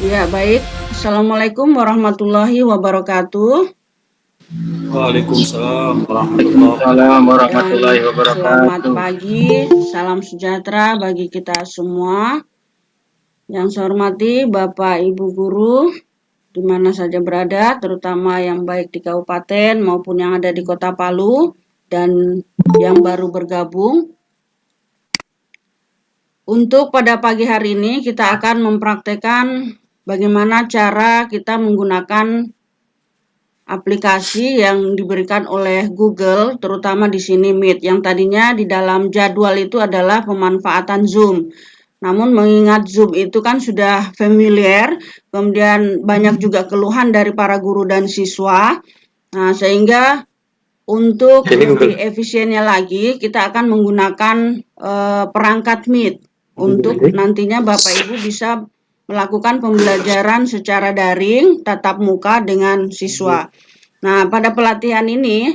Ya, baik. Assalamualaikum warahmatullahi wabarakatuh. Waalaikumsalam warahmatullahi Waalaikumsalam Dan warahmatullahi selamat wabarakatuh. pagi, salam sejahtera bagi kita semua. Yang saya hormati Bapak Ibu Guru, di mana saja berada, terutama yang baik di kabupaten maupun yang ada di Kota Palu, dan yang baru bergabung. Untuk pada pagi hari ini kita akan mempraktekkan bagaimana cara kita menggunakan aplikasi yang diberikan oleh Google, terutama di sini Meet, yang tadinya di dalam jadwal itu adalah pemanfaatan Zoom. Namun mengingat Zoom itu kan sudah familiar, kemudian banyak juga keluhan dari para guru dan siswa. Nah, sehingga untuk lebih efisiennya lagi, kita akan menggunakan perangkat Meet untuk nantinya Bapak Ibu bisa melakukan pembelajaran secara daring, tatap muka dengan siswa. Nah, pada pelatihan ini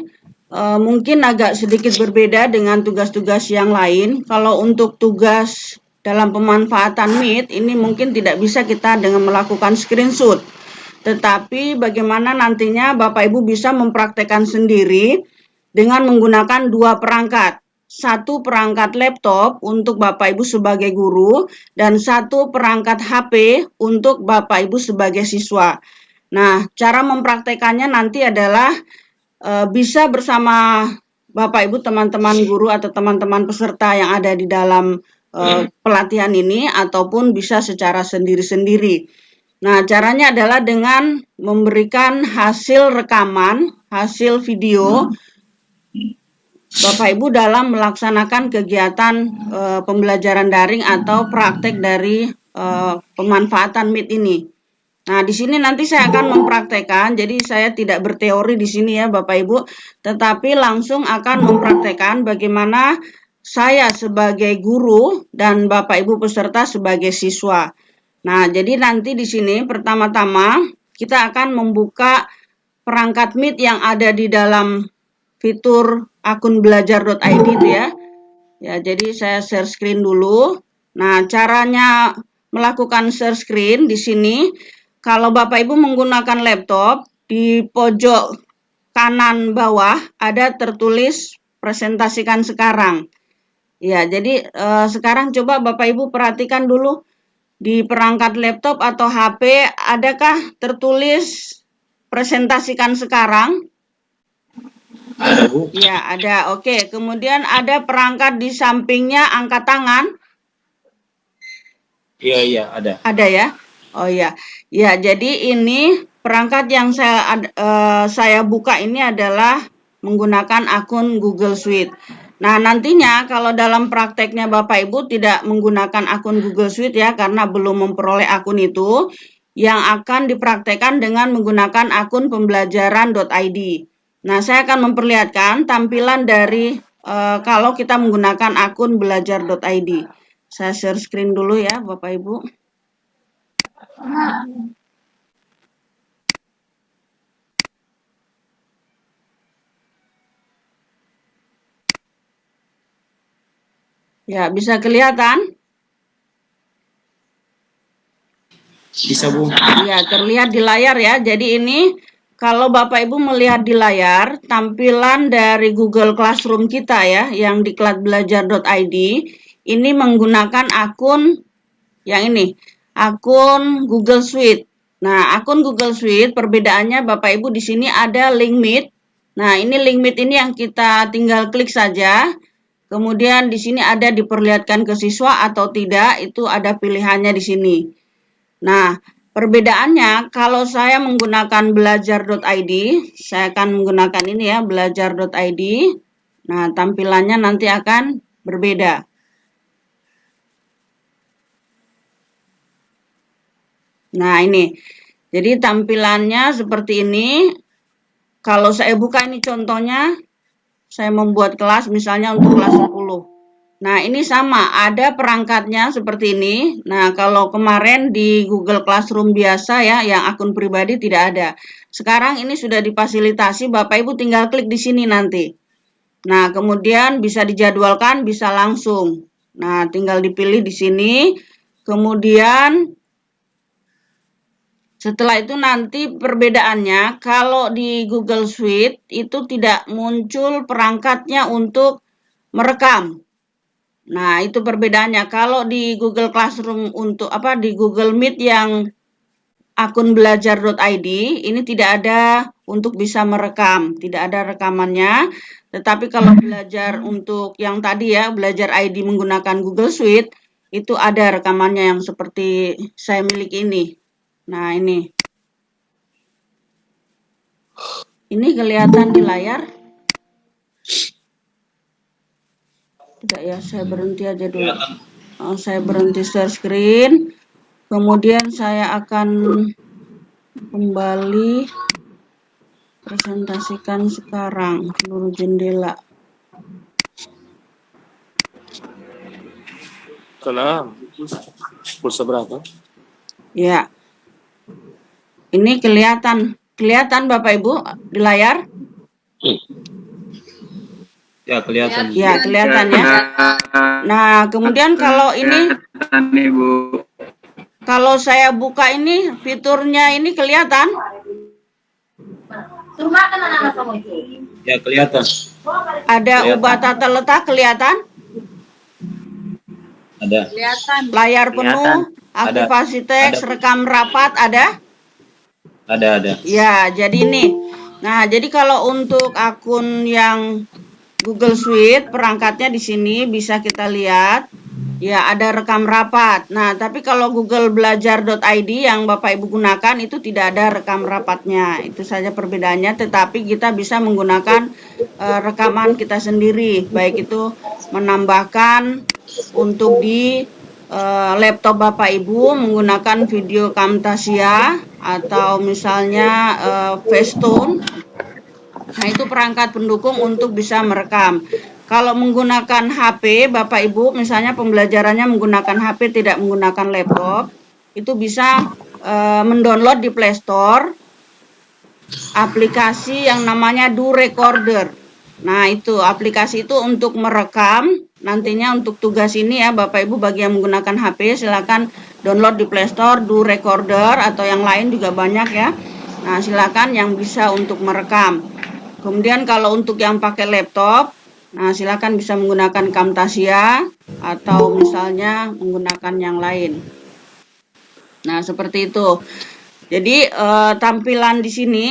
mungkin agak sedikit berbeda dengan tugas-tugas yang lain. Kalau untuk tugas dalam pemanfaatan Meet, ini mungkin tidak bisa kita dengan melakukan screenshot. Tetapi bagaimana nantinya Bapak Ibu bisa mempraktekkan sendiri dengan menggunakan dua perangkat. Satu perangkat laptop untuk Bapak Ibu sebagai guru dan satu perangkat HP untuk Bapak Ibu sebagai siswa. Nah, cara mempraktekannya nanti adalah bisa bersama Bapak Ibu teman-teman guru atau teman-teman peserta yang ada di dalam pelatihan ini ataupun bisa secara sendiri-sendiri. Nah, caranya adalah dengan memberikan hasil rekaman, hasil video Bapak Ibu dalam melaksanakan kegiatan pembelajaran daring atau praktek dari pemanfaatan Meet ini. Nah, di sini nanti saya akan mempraktekkan, jadi saya tidak berteori di sini ya Bapak Ibu, tetapi langsung akan mempraktekkan bagaimana saya sebagai guru dan Bapak Ibu peserta sebagai siswa. Nah, jadi nanti di sini pertama-tama kita akan membuka perangkat Meet yang ada di dalam fitur akun belajar.id itu ya. Ya, jadi saya share screen dulu. Nah, caranya melakukan share screen di sini, kalau Bapak Ibu menggunakan laptop, di pojok kanan bawah ada tertulis presentasikan sekarang. Ya, jadi sekarang coba Bapak Ibu perhatikan dulu di perangkat laptop atau HP, adakah tertulis presentasikan sekarang? Ada, Bu. Ya, ada. Oke, kemudian ada perangkat di sampingnya angkat tangan. Iya, ada. Ada ya? Oh ya. Ya, jadi ini perangkat yang saya buka ini adalah menggunakan akun Google Suite. Nah, nantinya kalau dalam prakteknya Bapak Ibu tidak menggunakan akun Google Suite ya, karena belum memperoleh akun itu, yang akan dipraktekkan dengan menggunakan akun pembelajaran.id. Nah, saya akan memperlihatkan tampilan dari kalau kita menggunakan akun belajar.id. Saya share screen dulu ya, Bapak Ibu. Ya, bisa kelihatan? Bisa, Bu. Ya, terlihat di layar ya. Jadi ini kalau Bapak Ibu melihat di layar, tampilan dari Google Classroom kita ya, yang di kelasbelajar.id, ini menggunakan akun yang ini, akun Google Suite. Nah, akun Google Suite perbedaannya Bapak Ibu di sini ada link Meet. Nah, ini link Meet ini yang kita tinggal klik saja. Kemudian di sini ada diperlihatkan ke siswa atau tidak, itu ada pilihannya di sini. Nah, perbedaannya kalau saya menggunakan belajar.id, saya akan menggunakan ini ya, belajar.id. Nah, tampilannya nanti akan berbeda. Nah, ini. Jadi tampilannya seperti ini. Kalau saya buka ini contohnya, saya membuat kelas misalnya untuk kelas 10. Nah, ini sama, ada perangkatnya seperti ini. Nah, kalau kemarin di Google Classroom biasa ya, yang akun pribadi tidak ada. Sekarang ini sudah difasilitasi, Bapak Ibu tinggal klik di sini nanti. Nah, kemudian bisa dijadwalkan, bisa langsung. Nah, tinggal dipilih di sini. Kemudian Setelah itu nanti perbedaannya, kalau di Google Suite itu tidak muncul perangkatnya untuk merekam. Nah, itu perbedaannya. Kalau di Google Classroom untuk di Google Meet yang akun belajar.id ini tidak ada untuk bisa merekam, tidak ada rekamannya. Tetapi kalau belajar untuk yang tadi ya, belajar ID menggunakan Google Suite, itu ada rekamannya yang seperti saya miliki ini. Nah, ini kelihatan di layar. Tidak ya, saya berhenti aja dulu. Saya berhenti share screen. Kemudian saya akan kembali presentasikan sekarang seluruh jendela. Salam. Pulsa berapa? Ya. Ini kelihatan Bapak Ibu di layar? Ya, kelihatan. Ya, kelihatan ya. Nah, kemudian kalau ini kalau saya buka ini fiturnya ini kelihatan? Ya, kelihatan. Ada ubah tata letak kelihatan? Ada. Layar penuh, aktivasi teks, rekam rapat ada? Ada. Ya, jadi ini. Nah, jadi kalau untuk akun yang Google Suite, perangkatnya di sini bisa kita lihat. Ya, ada rekam rapat. Nah, tapi kalau Google Belajar.id yang Bapak Ibu gunakan itu tidak ada rekam rapatnya. Itu saja perbedaannya, tetapi kita bisa menggunakan rekaman kita sendiri. Baik itu menambahkan untuk di laptop Bapak Ibu menggunakan video Camtasia atau misalnya Facetune. Nah, itu perangkat pendukung untuk bisa merekam. Kalau menggunakan HP, Bapak Ibu misalnya pembelajarannya menggunakan HP tidak menggunakan laptop, itu bisa mendownload di Play Store aplikasi yang namanya Do Recorder. Nah, itu aplikasi itu untuk merekam. Nantinya untuk tugas ini ya Bapak Ibu bagi yang menggunakan HP silakan download di Play Store Do Recorder atau yang lain juga banyak ya. Nah, silakan yang bisa untuk merekam. Kemudian kalau untuk yang pakai laptop, nah silakan bisa menggunakan Camtasia atau misalnya menggunakan yang lain. Nah, seperti itu. Jadi tampilan di sini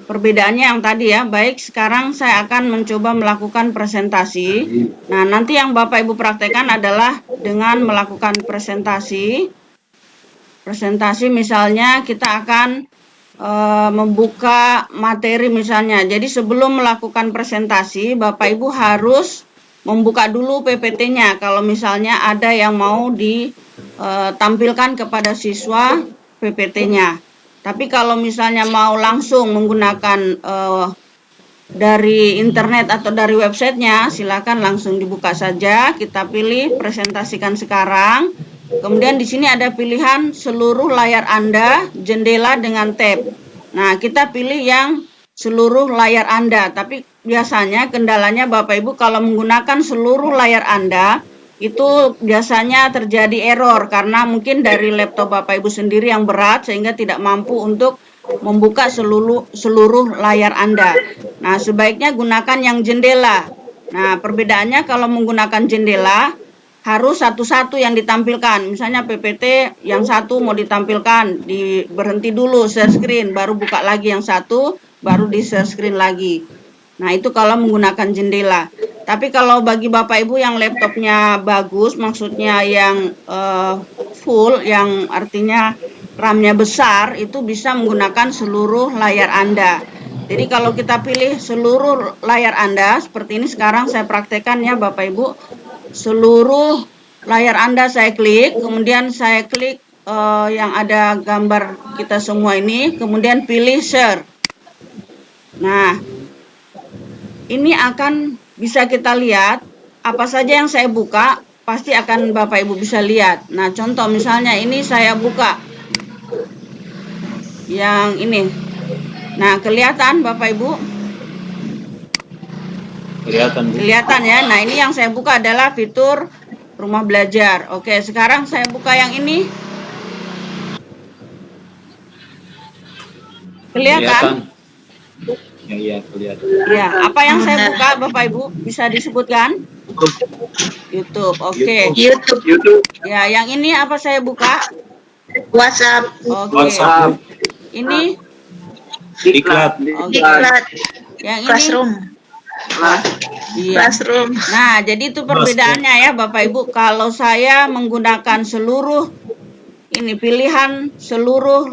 perbedaannya yang tadi ya. Baik, sekarang saya akan mencoba melakukan presentasi. Nah, nanti yang Bapak Ibu praktekkan adalah dengan melakukan presentasi. Presentasi misalnya kita akan membuka materi misalnya. Jadi sebelum melakukan presentasi, Bapak Ibu harus membuka dulu PPT-nya. Kalau misalnya ada yang mau ditampilkan kepada siswa PPT-nya. Tapi kalau misalnya mau langsung menggunakan dari internet atau dari websitenya, silakan langsung dibuka saja. Kita pilih presentasikan sekarang. Kemudian di sini ada pilihan seluruh layar Anda, jendela dengan tab. Nah, kita pilih yang seluruh layar Anda. Tapi biasanya kendalanya Bapak Ibu kalau menggunakan seluruh layar Anda, itu biasanya terjadi error karena mungkin dari laptop Bapak Ibu sendiri yang berat sehingga tidak mampu untuk membuka seluruh layar Anda. Nah, sebaiknya gunakan yang jendela. Nah, perbedaannya kalau menggunakan jendela harus satu-satu yang ditampilkan. Misalnya PPT yang satu mau ditampilkan, berhenti dulu share screen, baru buka lagi yang satu, baru di share screen lagi. Nah, itu kalau menggunakan jendela. Tapi kalau bagi Bapak Ibu yang laptopnya bagus, maksudnya yang full, yang artinya RAM-nya besar, itu bisa menggunakan seluruh layar Anda. Jadi kalau kita pilih seluruh layar Anda, seperti ini sekarang saya praktekkan ya Bapak Ibu. Seluruh layar Anda saya klik, kemudian saya klik yang ada gambar kita semua ini, kemudian pilih share. Nah, ini akan bisa kita lihat apa saja yang saya buka, pasti akan Bapak Ibu bisa lihat. Nah, contoh misalnya ini saya buka yang ini. Nah, kelihatan Bapak Ibu? Kelihatan ya. Nah, ini yang saya buka adalah fitur rumah belajar. Oke, sekarang saya buka yang ini. Kelihatan? Ya, iya, kelihatan. Ya, apa yang saya buka Bapak Ibu bisa disebutkan? YouTube. Oke. YouTube. Ya, yang ini apa saya buka? WhatsApp. Oke. WhatsApp, Ini diklat, Diklat. yang ini. Classroom. Iya. Classroom. Nah, jadi itu perbedaannya ya Bapak Ibu. Kalau saya menggunakan seluruh ini pilihan seluruh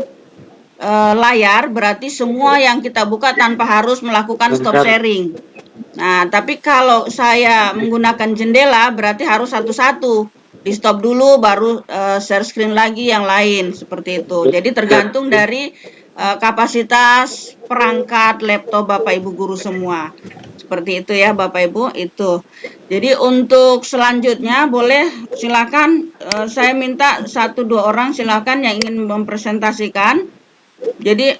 layar, berarti semua yang kita buka tanpa harus melakukan stop sharing. Nah, tapi kalau saya menggunakan jendela, berarti harus satu-satu. Di stop dulu, baru share screen lagi yang lain, seperti itu. Jadi tergantung dari kapasitas perangkat laptop Bapak Ibu guru semua. Seperti itu ya Bapak Ibu, itu. Jadi untuk selanjutnya boleh silakan saya minta 1-2 orang silakan yang ingin mempresentasikan. Jadi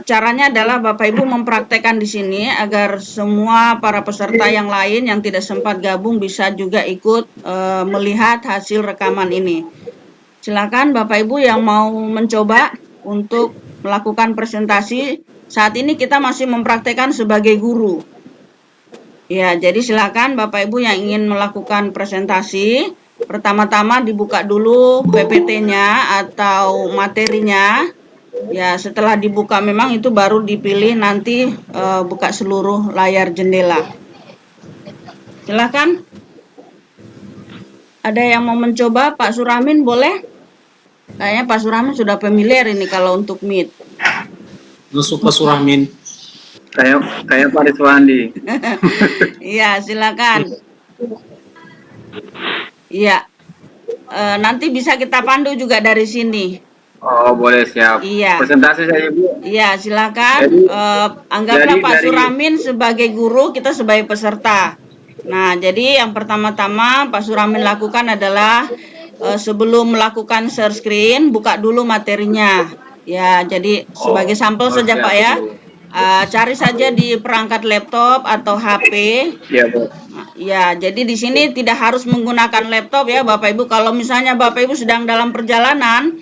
caranya adalah Bapak Ibu mempraktekkan di sini agar semua para peserta yang lain yang tidak sempat gabung bisa juga ikut melihat hasil rekaman ini. Silakan Bapak Ibu yang mau mencoba untuk melakukan presentasi. Saat ini kita masih mempraktekkan sebagai guru. Ya, jadi silakan Bapak Ibu yang ingin melakukan presentasi. Pertama-tama dibuka dulu PPT-nya atau materinya. Ya, setelah dibuka memang itu baru dipilih nanti buka seluruh layar jendela. Silakan. Ada yang mau mencoba? Pak Suramin boleh? Kayaknya Pak Suramin sudah familiar ini kalau untuk Meet. masuk Pak Suramin. Kayak Pak Riswandi. Iya, silakan. Iya. Nanti bisa kita pandu juga dari sini. Oh, boleh, siap. Iya. Presentasi saya, Bu. Iya, silakan. Anggaplah Pak Suramin sebagai guru, kita sebagai peserta. Nah, jadi yang pertama-tama Pak Suramin lakukan adalah sebelum melakukan share screen, buka dulu materinya. Ya, jadi sebagai sampel saja Pak ya. Cari saja di perangkat laptop atau HP. Iya, Bu. Ya, jadi di sini tidak harus menggunakan laptop ya Bapak Ibu. Kalau misalnya Bapak Ibu sedang dalam perjalanan,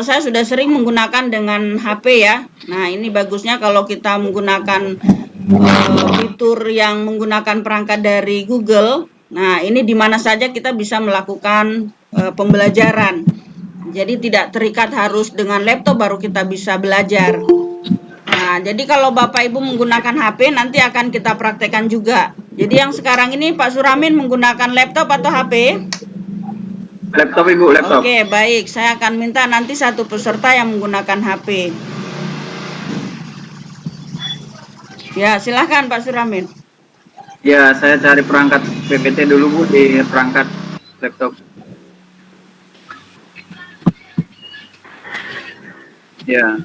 saya sudah sering menggunakan dengan HP ya. Nah, ini bagusnya kalau kita menggunakan fitur yang menggunakan perangkat dari Google. Nah, ini di mana saja kita bisa melakukan pembelajaran. Jadi tidak terikat harus dengan laptop baru kita bisa belajar. Nah, jadi kalau Bapak Ibu menggunakan HP nanti akan kita praktekkan juga. Jadi yang sekarang ini Pak Suramin menggunakan laptop atau HP? Laptop, Ibu, laptop. Oke, baik. Saya akan minta nanti satu peserta yang menggunakan HP. Ya, silahkan Pak Suramin. Ya, saya cari perangkat PPT dulu, Bu, di perangkat laptop. Ya.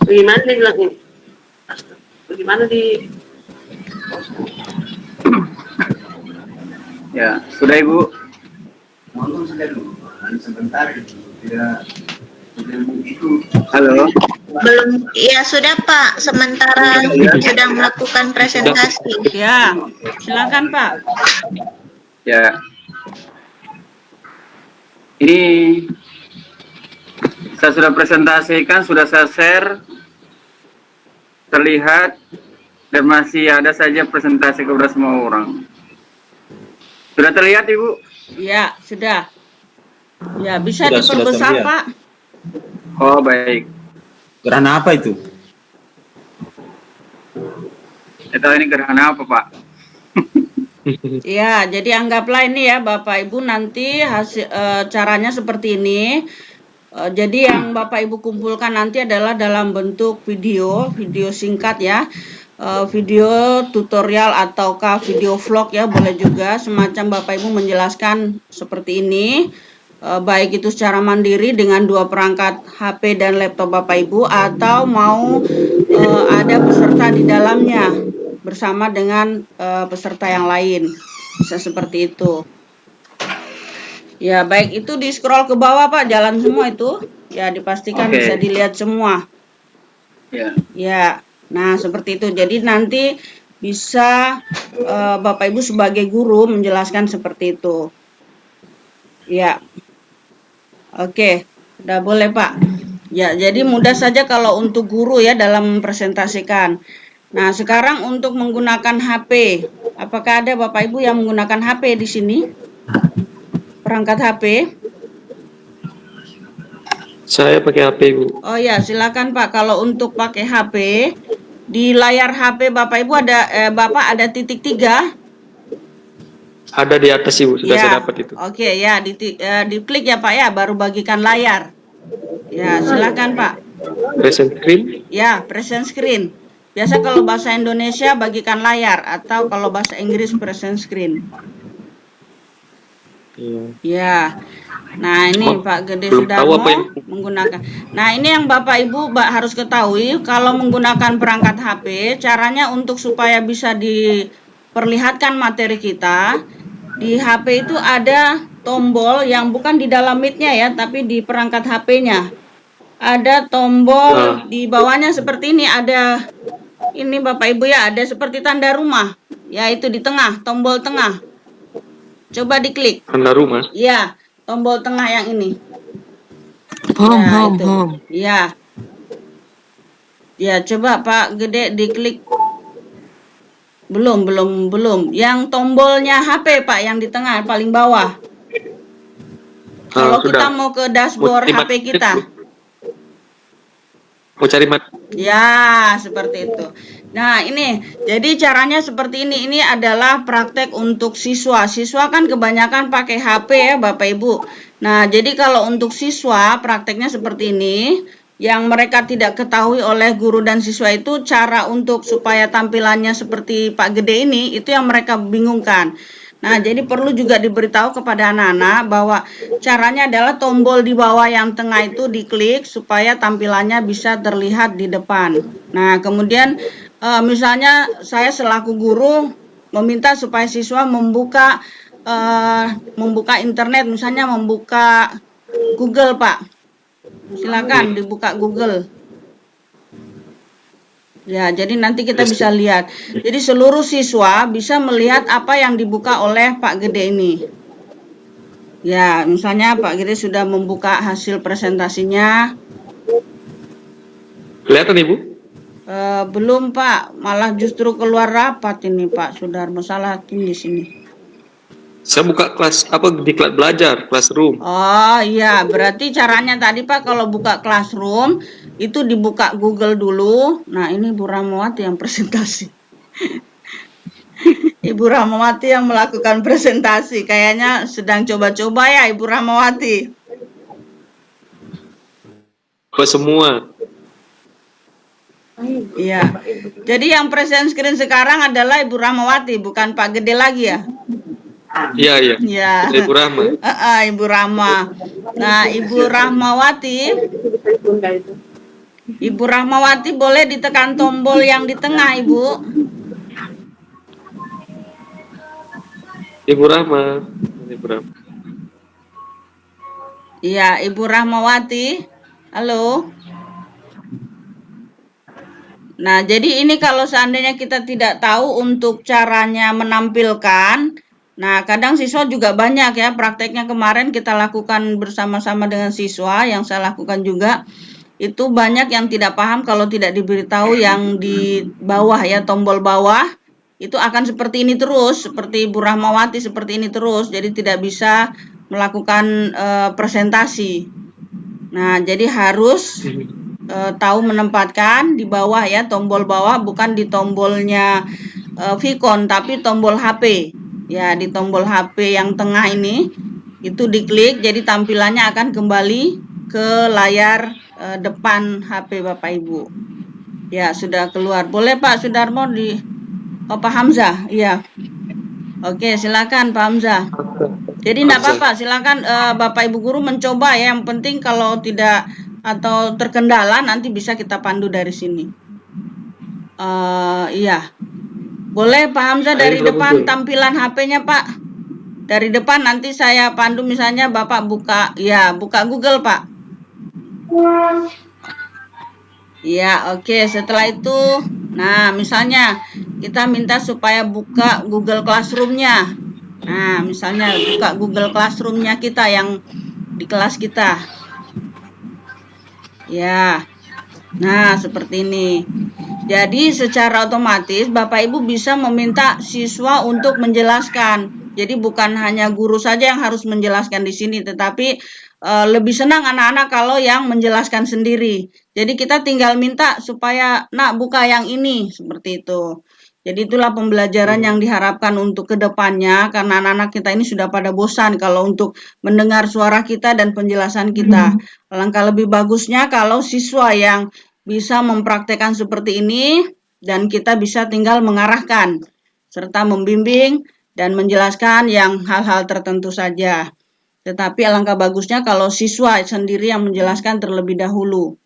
Bagaimana dibilangin? Bagaimana di... Ya, sudah, Ibu. Halo. Belum, ya sudah Pak, sementara sedang melakukan presentasi. Ya, silakan Pak. Ya. Ini saya sudah presentasikan, sudah saya share. Terlihat dan masih ada saja presentasi kepada semua orang. Sudah terlihat, Ibu? Ya, sudah. Ya, bisa Sudah diperbesar terlihat. Pak. Oh, baik. Gerhana apa itu? Itu ini gerhana apa, Pak? Ya, jadi anggaplah ini ya Bapak Ibu nanti hasil caranya seperti ini. Jadi yang Bapak Ibu kumpulkan nanti adalah dalam bentuk video singkat ya. Video tutorial ataukah video vlog ya, boleh juga semacam Bapak Ibu menjelaskan seperti ini. Baik itu secara mandiri dengan 2 perangkat HP dan laptop Bapak Ibu atau mau ada peserta di dalamnya bersama dengan peserta yang lain. Bisa seperti itu. Ya, baik itu di scroll ke bawah Pak, jalan semua itu. Ya, dipastikan Oke. bisa dilihat semua. Ya. Ya, nah seperti itu. Jadi nanti bisa Bapak Ibu sebagai guru menjelaskan seperti itu. Ya, oke, udah boleh Pak. Ya, jadi mudah saja kalau untuk guru ya dalam mempresentasikan. Nah, sekarang untuk menggunakan HP. Apakah ada Bapak Ibu yang menggunakan HP di sini? Perangkat HP? Saya pakai HP, Bu. Oh ya, silakan Pak. Kalau untuk pakai HP, di layar HP Bapak Ibu Bapak ada titik 3. Ada di atas, Ibu. Sudah Ya, saya dapat itu. oke ya, diklik ya Pak ya, baru bagikan layar. Ya, silakan Pak. Present screen. Ya, present screen. Biasa kalau bahasa Indonesia bagikan layar atau kalau bahasa Inggris present screen. Iya. Ya. Nah, ini Oh, Pak Gede belum tahu apa Sudarmo ini. menggunakan. Nah, ini yang Bapak Ibu harus ketahui kalau menggunakan perangkat HP, caranya untuk supaya bisa diperlihatkan materi kita, di HP itu ada tombol yang bukan di dalam mic-nya ya, tapi di perangkat HP-nya. Ada tombol di bawahnya seperti ini, ada ini Bapak Ibu ya, ada seperti tanda rumah, yaitu di tengah, tombol tengah. Coba diklik. Tanda rumah. Ya, tombol tengah yang ini. Home, Ya, home, itu. home. Ya. Ya, coba Pak Gede diklik. Belum. Yang tombolnya HP Pak, yang di tengah paling bawah. Kalau sudah. kita mau ke dashboard Mau HP kita. Mau cari Ya, seperti itu. Nah, ini jadi caranya seperti ini. Ini adalah praktek untuk siswa. Siswa kan kebanyakan pakai HP ya, Bapak Ibu. Nah, jadi kalau untuk siswa prakteknya seperti ini. Yang mereka tidak ketahui oleh guru dan siswa itu cara untuk supaya tampilannya seperti Pak Gede ini, itu yang mereka bingungkan. Nah, jadi perlu juga diberitahu kepada anak-anak bahwa caranya adalah tombol di bawah yang tengah itu diklik supaya tampilannya bisa terlihat di depan. Nah, kemudian misalnya saya selaku guru meminta supaya siswa membuka internet, misalnya membuka Google, Pak. Silakan dibuka Google. Ya, jadi nanti kita bisa lihat. Jadi seluruh siswa bisa melihat apa yang dibuka oleh Pak Gede ini. Ya, misalnya Pak Gede sudah membuka hasil presentasinya. Kelihatan, Ibu? Belum Pak, malah justru keluar rapat ini Pak Sudarmo, salah di sini. Saya buka kelas di kelas belajar, classroom. Oh iya, berarti caranya tadi Pak kalau buka classroom itu dibuka Google dulu. Nah, ini Ibu Rahmawati yang presentasi. Ibu Rahmawati yang melakukan presentasi. Kayaknya sedang coba-coba ya Ibu Rahmawati. Ke semua. Iya. Jadi yang present screen sekarang adalah Ibu Rahmawati, bukan Pak Gede lagi ya? Iya. Ya. Ibu Rahma. Ibu Rahma. Nah, Ibu Rahmawati boleh ditekan tombol yang di tengah, Ibu. Ibu Rahma. Iya, Ibu Rahmawati. Halo. Nah, jadi ini kalau seandainya kita tidak tahu untuk caranya menampilkan, nah, kadang siswa juga banyak ya, prakteknya kemarin kita lakukan bersama-sama dengan siswa, yang saya lakukan juga, itu banyak yang tidak paham kalau tidak diberitahu yang di bawah ya, tombol bawah, itu akan seperti ini terus, seperti Ibu Rahmawati seperti ini terus, jadi tidak bisa melakukan presentasi. Nah, jadi harus tahu menempatkan di bawah ya, tombol bawah, bukan di tombolnya Vicon, tapi tombol HP. Ya, di tombol HP yang tengah ini itu diklik, jadi tampilannya akan kembali ke layar depan HP Bapak Ibu. Ya, sudah keluar. Boleh Pak Sudarmo Pak Hamzah? Iya. Oke, silakan Pak Hamzah. Jadi enggak apa-apa, silakan Bapak Ibu guru mencoba ya. Yang penting kalau tidak atau terkendala nanti bisa kita pandu dari sini. Iya. Boleh Pak Hamzah dari depan tampilan HP-nya Pak. Dari depan nanti saya pandu, misalnya Bapak buka Google Pak. Ya, oke. Setelah itu, nah misalnya kita minta supaya buka Google Classroom-nya. Nah, misalnya buka Google Classroom-nya kita yang di kelas kita. Ya. Nah, seperti ini. Jadi secara otomatis Bapak Ibu bisa meminta siswa untuk menjelaskan. Jadi bukan hanya guru saja yang harus menjelaskan di sini, tetapi lebih senang anak-anak kalau yang menjelaskan sendiri. Jadi kita tinggal minta supaya, nak buka yang ini, seperti itu. Jadi itulah pembelajaran yang diharapkan untuk kedepannya, karena anak-anak kita ini sudah pada bosan kalau untuk mendengar suara kita dan penjelasan kita. Alangkah lebih bagusnya kalau siswa yang bisa mempraktekkan seperti ini dan kita bisa tinggal mengarahkan serta membimbing dan menjelaskan yang hal-hal tertentu saja. Tetapi alangkah bagusnya kalau siswa sendiri yang menjelaskan terlebih dahulu.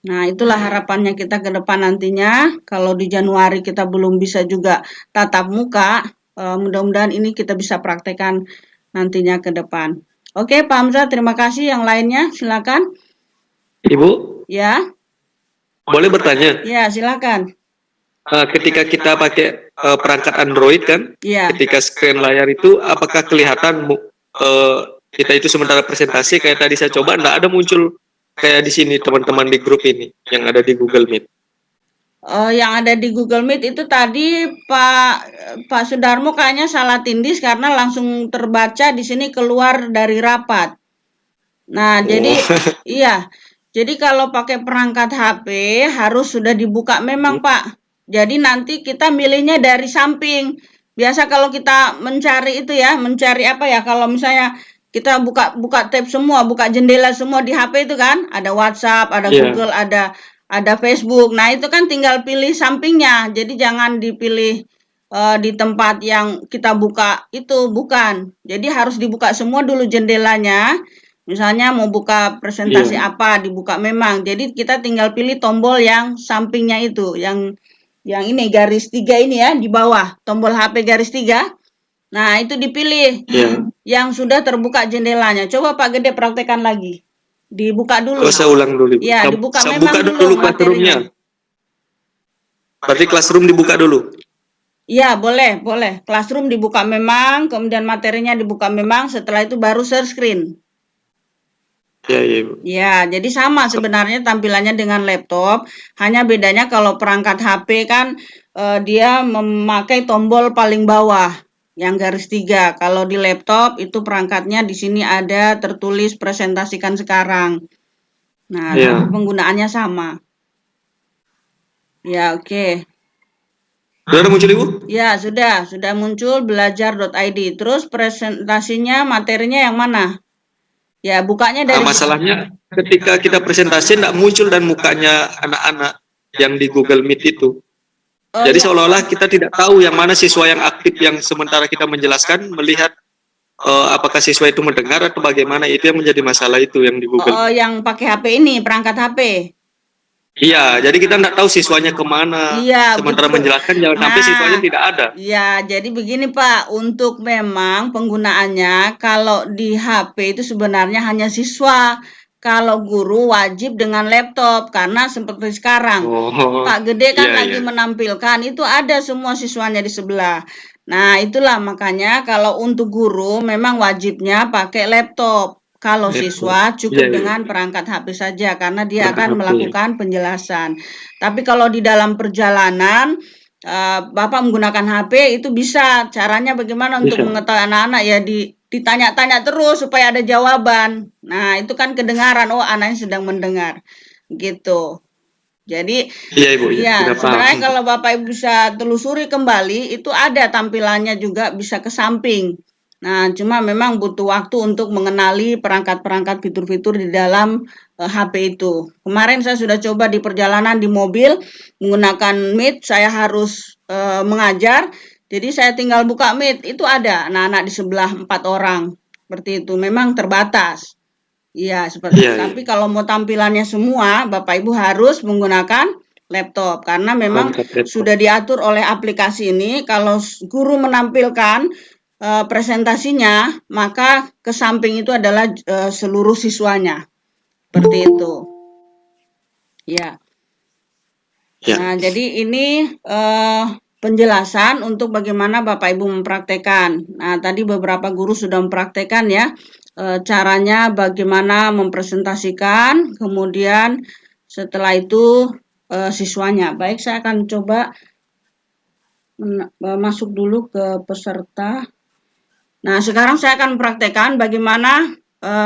Nah, itulah harapannya kita ke depan nantinya. Kalau di Januari kita belum bisa juga tatap muka, mudah-mudahan ini kita bisa praktekkan nantinya ke depan. Oke, Pak Hamzah, terima kasih. Yang lainnya, silakan. Ibu, Ya, boleh bertanya? ya, silakan. Ketika kita pakai perangkat Android kan, Ya, ketika screen layar itu, apakah kelihatan kita itu sementara presentasi kayak tadi saya coba, enggak ada muncul kayak di sini teman-teman di grup ini yang ada di Google Meet. yang ada di Google Meet itu tadi Pak Sudarmo kayaknya salah tindih karena langsung terbaca di sini keluar dari rapat. Nah, jadi iya. Jadi kalau pakai perangkat HP harus sudah dibuka memang, Pak. Jadi nanti kita milihnya dari samping. Biasa kalau kita mencari itu ya, mencari apa ya? Kalau misalnya kita buka tab semua, buka jendela semua di HP itu kan, ada WhatsApp, ada Google, ada Facebook. Nah, itu kan tinggal pilih sampingnya. Jadi jangan dipilih di tempat yang kita buka itu, bukan. Jadi harus dibuka semua dulu jendelanya. Misalnya mau buka presentasi apa, dibuka memang. Jadi kita tinggal pilih tombol yang sampingnya itu, yang ini garis 3 ini ya, di bawah, tombol HP garis 3. Nah, itu dipilih yang sudah terbuka jendelanya. Coba Pak Gede praktekkan lagi. Dibuka dulu. Saya ulang dulu. Ya, dibuka saya memang buka dulu classroom-nya. Berarti classroom dibuka dulu. Iya, boleh. Classroom dibuka memang, kemudian materinya dibuka memang, setelah itu baru share screen. Ya, Ibu. Ya, jadi sama sebenarnya tampilannya dengan laptop, hanya bedanya kalau perangkat HP kan dia memakai tombol paling bawah yang garis 3. Kalau di laptop itu perangkatnya di sini ada tertulis presentasikan sekarang. Nah, tapi penggunaannya sama. Ya, oke. Sudah muncul, Ibu? Ya, sudah muncul belajar.id. Terus presentasinya, materinya yang mana? Ya, bukanya dari masalahnya ketika kita presentasi tidak muncul dan mukanya anak-anak yang di Google Meet itu. Jadi seolah-olah kita tidak tahu yang mana siswa yang aktif yang sementara kita menjelaskan, melihat apakah siswa itu mendengar atau bagaimana, itu yang menjadi masalah itu yang di Google. Yang pakai HP ini, perangkat HP. Iya, jadi kita tidak tahu siswanya kemana. Iya, sementara betul. Menjelaskan jangan sampai siswanya tidak ada. Iya, jadi begini Pak, untuk memang penggunaannya kalau di HP itu sebenarnya hanya siswa. Kalau guru wajib dengan laptop, karena seperti sekarang Pak Gede kan lagi menampilkan, itu ada semua siswanya di sebelah. Nah, itulah makanya kalau untuk guru memang wajibnya pakai laptop. Kalau siswa cukup dengan perangkat HP saja, karena dia akan melakukan penjelasan. Tapi kalau di dalam perjalanan Bapak menggunakan HP, itu bisa. Caranya bagaimana untuk mengetahui anak-anak ya, ditanya-tanya terus supaya ada jawaban. Nah, itu kan kedengaran, oh anaknya sedang mendengar. Gitu. Jadi Ibu, sebenarnya kalau Bapak Ibu bisa telusuri kembali, itu ada tampilannya juga bisa ke samping. Nah, cuma memang butuh waktu untuk mengenali perangkat-perangkat fitur-fitur di dalam HP itu. Kemarin saya sudah coba di perjalanan di mobil menggunakan Meet, saya harus mengajar. Jadi saya tinggal buka Meet, itu ada anak-anak di sebelah 4 orang. Seperti itu, memang terbatas. Iya, seperti itu. Tapi kalau mau tampilannya semua, Bapak Ibu harus menggunakan laptop. Karena memang sudah diatur oleh aplikasi ini, kalau guru menampilkan presentasinya, maka ke samping itu adalah seluruh siswanya. Seperti itu. Ya. Nah, jadi ini penjelasan untuk bagaimana Bapak Ibu mempraktekkan. Nah, tadi beberapa guru sudah mempraktekkan ya, caranya bagaimana mempresentasikan, kemudian setelah itu siswanya. Baik, saya akan coba masuk dulu ke peserta. Nah, sekarang saya akan praktekkan bagaimana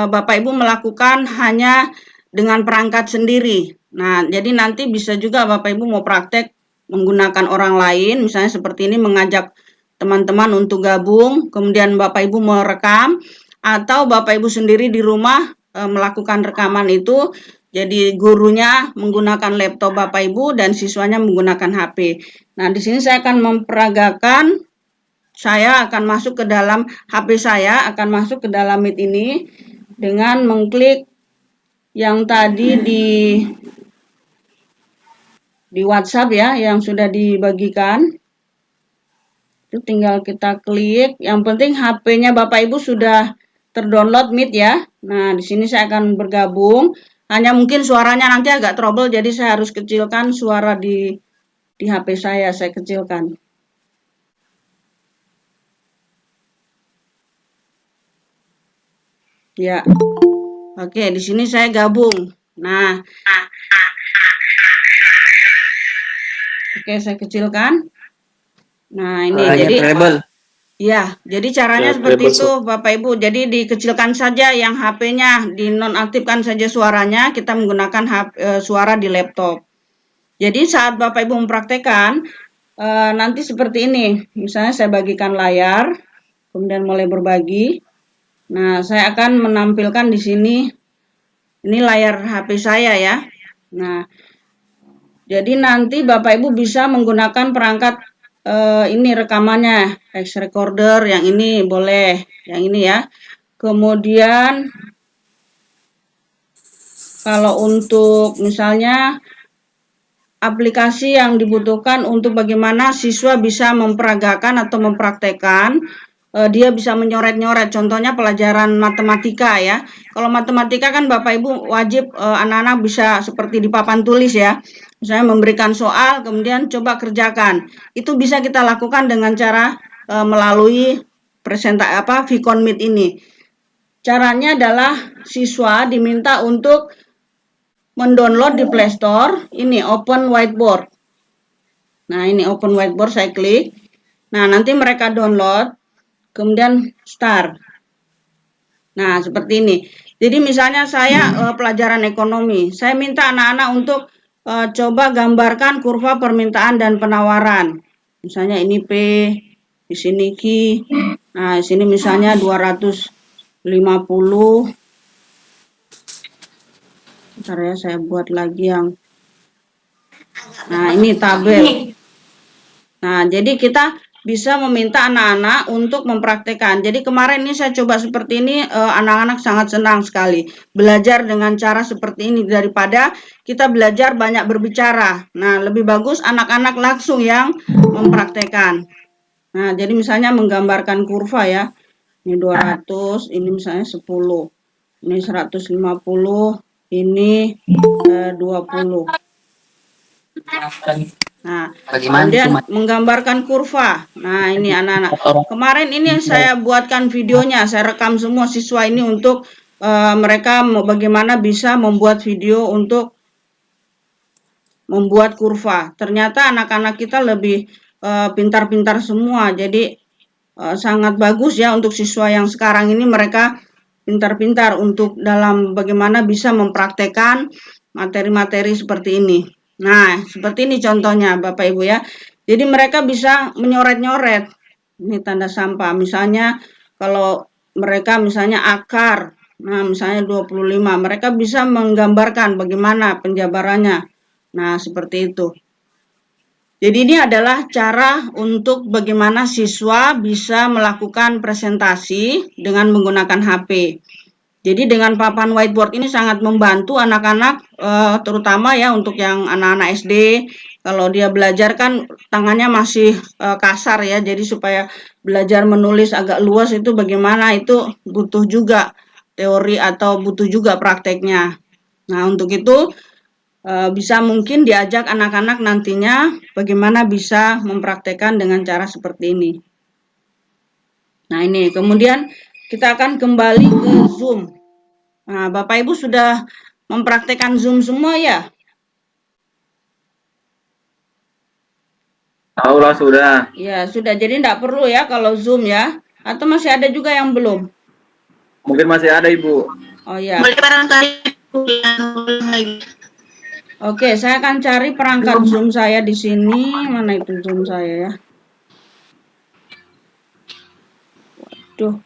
Bapak Ibu melakukan hanya dengan perangkat sendiri. Nah, jadi nanti bisa juga Bapak Ibu mau praktek menggunakan orang lain, misalnya seperti ini, mengajak teman-teman untuk gabung, kemudian Bapak Ibu merekam, atau Bapak Ibu sendiri di rumah melakukan rekaman itu. Jadi gurunya menggunakan laptop Bapak Ibu dan siswanya menggunakan HP. Nah, di sini saya akan memperagakan, saya akan masuk ke dalam HP saya, akan masuk ke dalam Meet ini dengan mengklik yang tadi di WhatsApp ya, yang sudah dibagikan. Itu tinggal kita klik. Yang penting HP-nya Bapak Ibu sudah terdownload Meet ya. Nah, di sini saya akan bergabung. Hanya mungkin suaranya nanti agak trouble, jadi saya harus kecilkan suara di HP saya kecilkan. Ya. Oke, di sini saya gabung. Nah. Oke, saya kecilkan. Nah, ini jadi ya, jadi caranya seperti itu Bapak Ibu. Jadi dikecilkan saja yang HP-nya, dinonaktifkan saja suaranya, kita menggunakan suara di laptop. Jadi saat Bapak Ibu mempraktekkan, nanti seperti ini. Misalnya saya bagikan layar, kemudian mulai berbagi. Nah, saya akan menampilkan di sini, ini layar HP saya ya. Nah, jadi nanti Bapak Ibu bisa menggunakan perangkat ini rekamannya, X recorder, yang ini boleh, yang ini ya. Kemudian kalau untuk misalnya aplikasi yang dibutuhkan untuk bagaimana siswa bisa memperagakan atau mempraktekkan, dia bisa menyoret-nyoret, contohnya pelajaran matematika ya. Kalau matematika kan Bapak Ibu wajib anak-anak bisa seperti di papan tulis ya. Misalnya memberikan soal, kemudian coba kerjakan. Itu bisa kita lakukan dengan cara melalui Vicon Meet ini. Caranya adalah siswa diminta untuk mendownload di Play Store, ini Open Whiteboard. Nah, ini Open Whiteboard, saya klik. Nah, nanti mereka download, kemudian start. Nah, seperti ini. Jadi misalnya saya pelajaran ekonomi, saya minta anak-anak untuk coba gambarkan kurva permintaan dan penawaran. Misalnya ini P, di sini Q. Nah, di sini misalnya 250. Bentar ya, saya buat lagi yang. Nah, ini tabel. Nah, jadi kita bisa meminta anak-anak untuk mempraktekkan. Jadi kemarin ini saya coba seperti ini, anak-anak sangat senang sekali belajar dengan cara seperti ini daripada kita belajar banyak berbicara. Nah, lebih bagus anak-anak langsung yang mempraktekkan. Nah, jadi misalnya menggambarkan kurva ya. Ini 200, ini misalnya 10. Ini 150, ini 20. Nah, kemudian menggambarkan kurva. Nah, ini anak-anak. Kemarin ini saya buatkan videonya, saya rekam semua siswa ini untuk mereka bagaimana bisa membuat video untuk membuat kurva. Ternyata anak-anak kita lebih pintar-pintar semua. Jadi sangat bagus ya untuk siswa yang sekarang ini, mereka pintar-pintar untuk dalam bagaimana bisa mempraktekkan materi-materi seperti ini. Nah, seperti ini contohnya Bapak Ibu ya. Jadi mereka bisa menyoret-nyoret. Ini tanda sampah. Misalnya kalau mereka misalnya akar, nah misalnya 25, mereka bisa menggambarkan bagaimana penjabarannya. Nah, seperti itu. Jadi ini adalah cara untuk bagaimana siswa bisa melakukan presentasi dengan menggunakan HP. Jadi dengan papan whiteboard ini sangat membantu anak-anak, terutama ya untuk yang anak-anak SD. Kalau dia belajar kan tangannya masih kasar ya, jadi supaya belajar menulis agak luas itu bagaimana, itu butuh juga teori atau butuh juga prakteknya. Nah, untuk itu bisa mungkin diajak anak-anak nantinya bagaimana bisa mempraktekkan dengan cara seperti ini. Nah, ini kemudian kita akan kembali ke Zoom. Nah, Bapak Ibu sudah mempraktekkan Zoom semua ya? Tahu lah sudah. Ya, sudah. Jadi tidak perlu ya kalau Zoom ya. Atau masih ada juga yang belum? Mungkin masih ada Ibu. Oh ya. Boleh barangkali yang belum lagi. Oke, saya akan cari perangkat Zoom saya di sini. Mana itu Zoom saya ya? Waduh.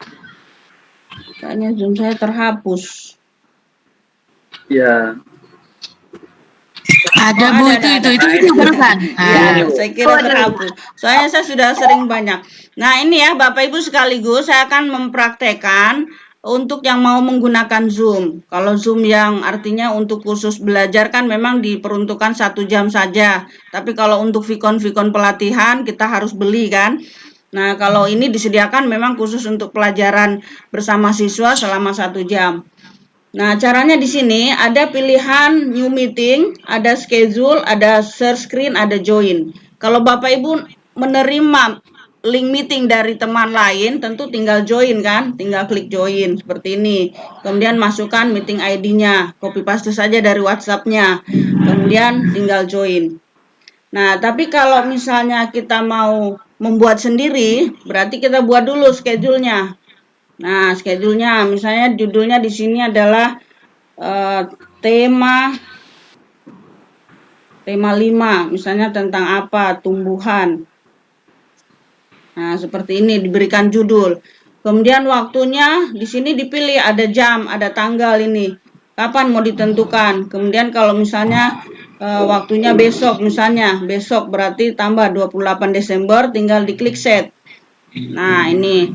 Kayaknya Zoom saya terhapus. Ya. Ada Oh, Bu, ada. itu bukan. Ya, saya kira terhapus. Soalnya saya sudah sering banyak. Nah, ini ya Bapak Ibu sekaligus saya akan mempraktekkan untuk yang mau menggunakan Zoom. Kalau Zoom yang artinya untuk khusus belajar kan memang diperuntukkan 1 jam saja. Tapi kalau untuk Vicon pelatihan kita harus beli kan. Nah, kalau ini disediakan memang khusus untuk pelajaran bersama siswa selama 1 jam. Nah, caranya di sini ada pilihan new meeting, ada schedule, ada share screen, ada join. Kalau Bapak Ibu menerima link meeting dari teman lain, tentu tinggal join kan, tinggal klik join seperti ini. Kemudian masukkan meeting ID-nya, copy paste saja dari WhatsApp-nya. Kemudian tinggal join. Nah, tapi kalau misalnya kita mau membuat sendiri, berarti kita buat dulu schedule-nya. Nah, schedule-nya misalnya judulnya di sini adalah tema 5, misalnya tentang apa? Tumbuhan. Nah, seperti ini diberikan judul. Kemudian waktunya di sini dipilih ada jam, ada tanggal ini. Kapan mau ditentukan? Kemudian kalau misalnya waktunya besok, misalnya besok berarti tambah 28 Desember, tinggal diklik set. Nah, ini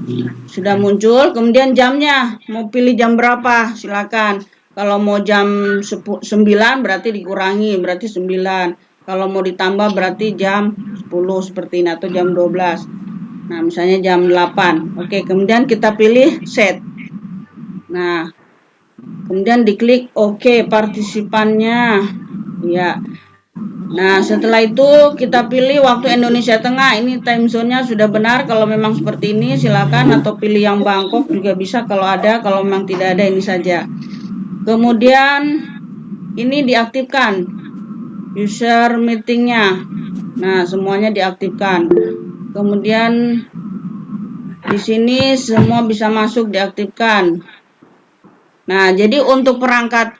sudah muncul. Kemudian jamnya, mau pilih jam berapa? Silakan. Kalau mau jam 9 berarti dikurangi, berarti 9. Kalau mau ditambah berarti jam 10 seperti ini atau jam 12. Nah, misalnya jam 8. Oke, kemudian kita pilih set. Nah, kemudian diklik oke partisipannya. Ya. Nah, setelah itu kita pilih waktu Indonesia Tengah. Ini time zone-nya sudah benar. Kalau memang seperti ini silakan, atau pilih yang Bangkok juga bisa kalau ada. Kalau memang tidak ada ini saja. Kemudian ini diaktifkan user meeting-nya. Nah, semuanya diaktifkan. Kemudian di sini semua bisa masuk, diaktifkan. Nah, jadi untuk perangkat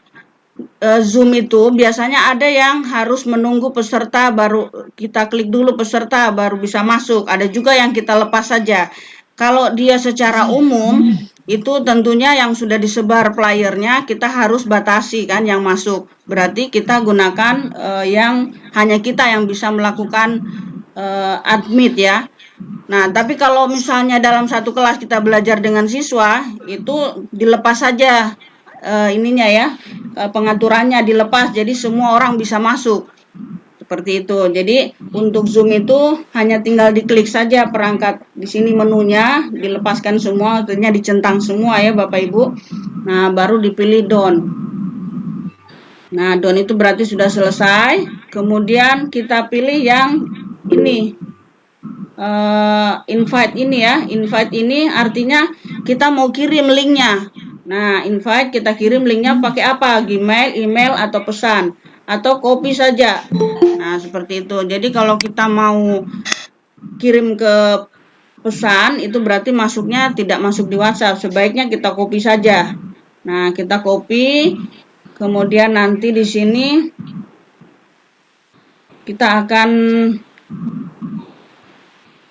Zoom itu biasanya ada yang harus menunggu peserta, baru kita klik dulu peserta baru bisa masuk. Ada juga yang kita lepas saja. Kalau dia secara umum itu tentunya yang sudah disebar flyernya kita harus batasi kan yang masuk. Berarti kita gunakan yang hanya kita yang bisa melakukan admit ya. Nah, tapi kalau misalnya dalam satu kelas kita belajar dengan siswa, itu dilepas saja ininya ya, pengaturannya dilepas, jadi semua orang bisa masuk. Seperti itu. Jadi untuk Zoom itu hanya tinggal diklik saja perangkat di sini menunya, dilepaskan semua, artinya dicentang semua ya Bapak Ibu. Nah, baru dipilih done. Nah, done itu berarti sudah selesai. Kemudian kita pilih yang ini. Invite ini ya. Invite ini artinya kita mau kirim linknya. Nah, invite kita kirim linknya pakai apa? Gmail, email, atau pesan, atau copy saja. Nah, seperti itu. Jadi kalau kita mau kirim ke pesan, itu berarti masuknya tidak masuk di WhatsApp. Sebaiknya kita copy saja. Nah, kita copy. Kemudian nanti di sini kita akan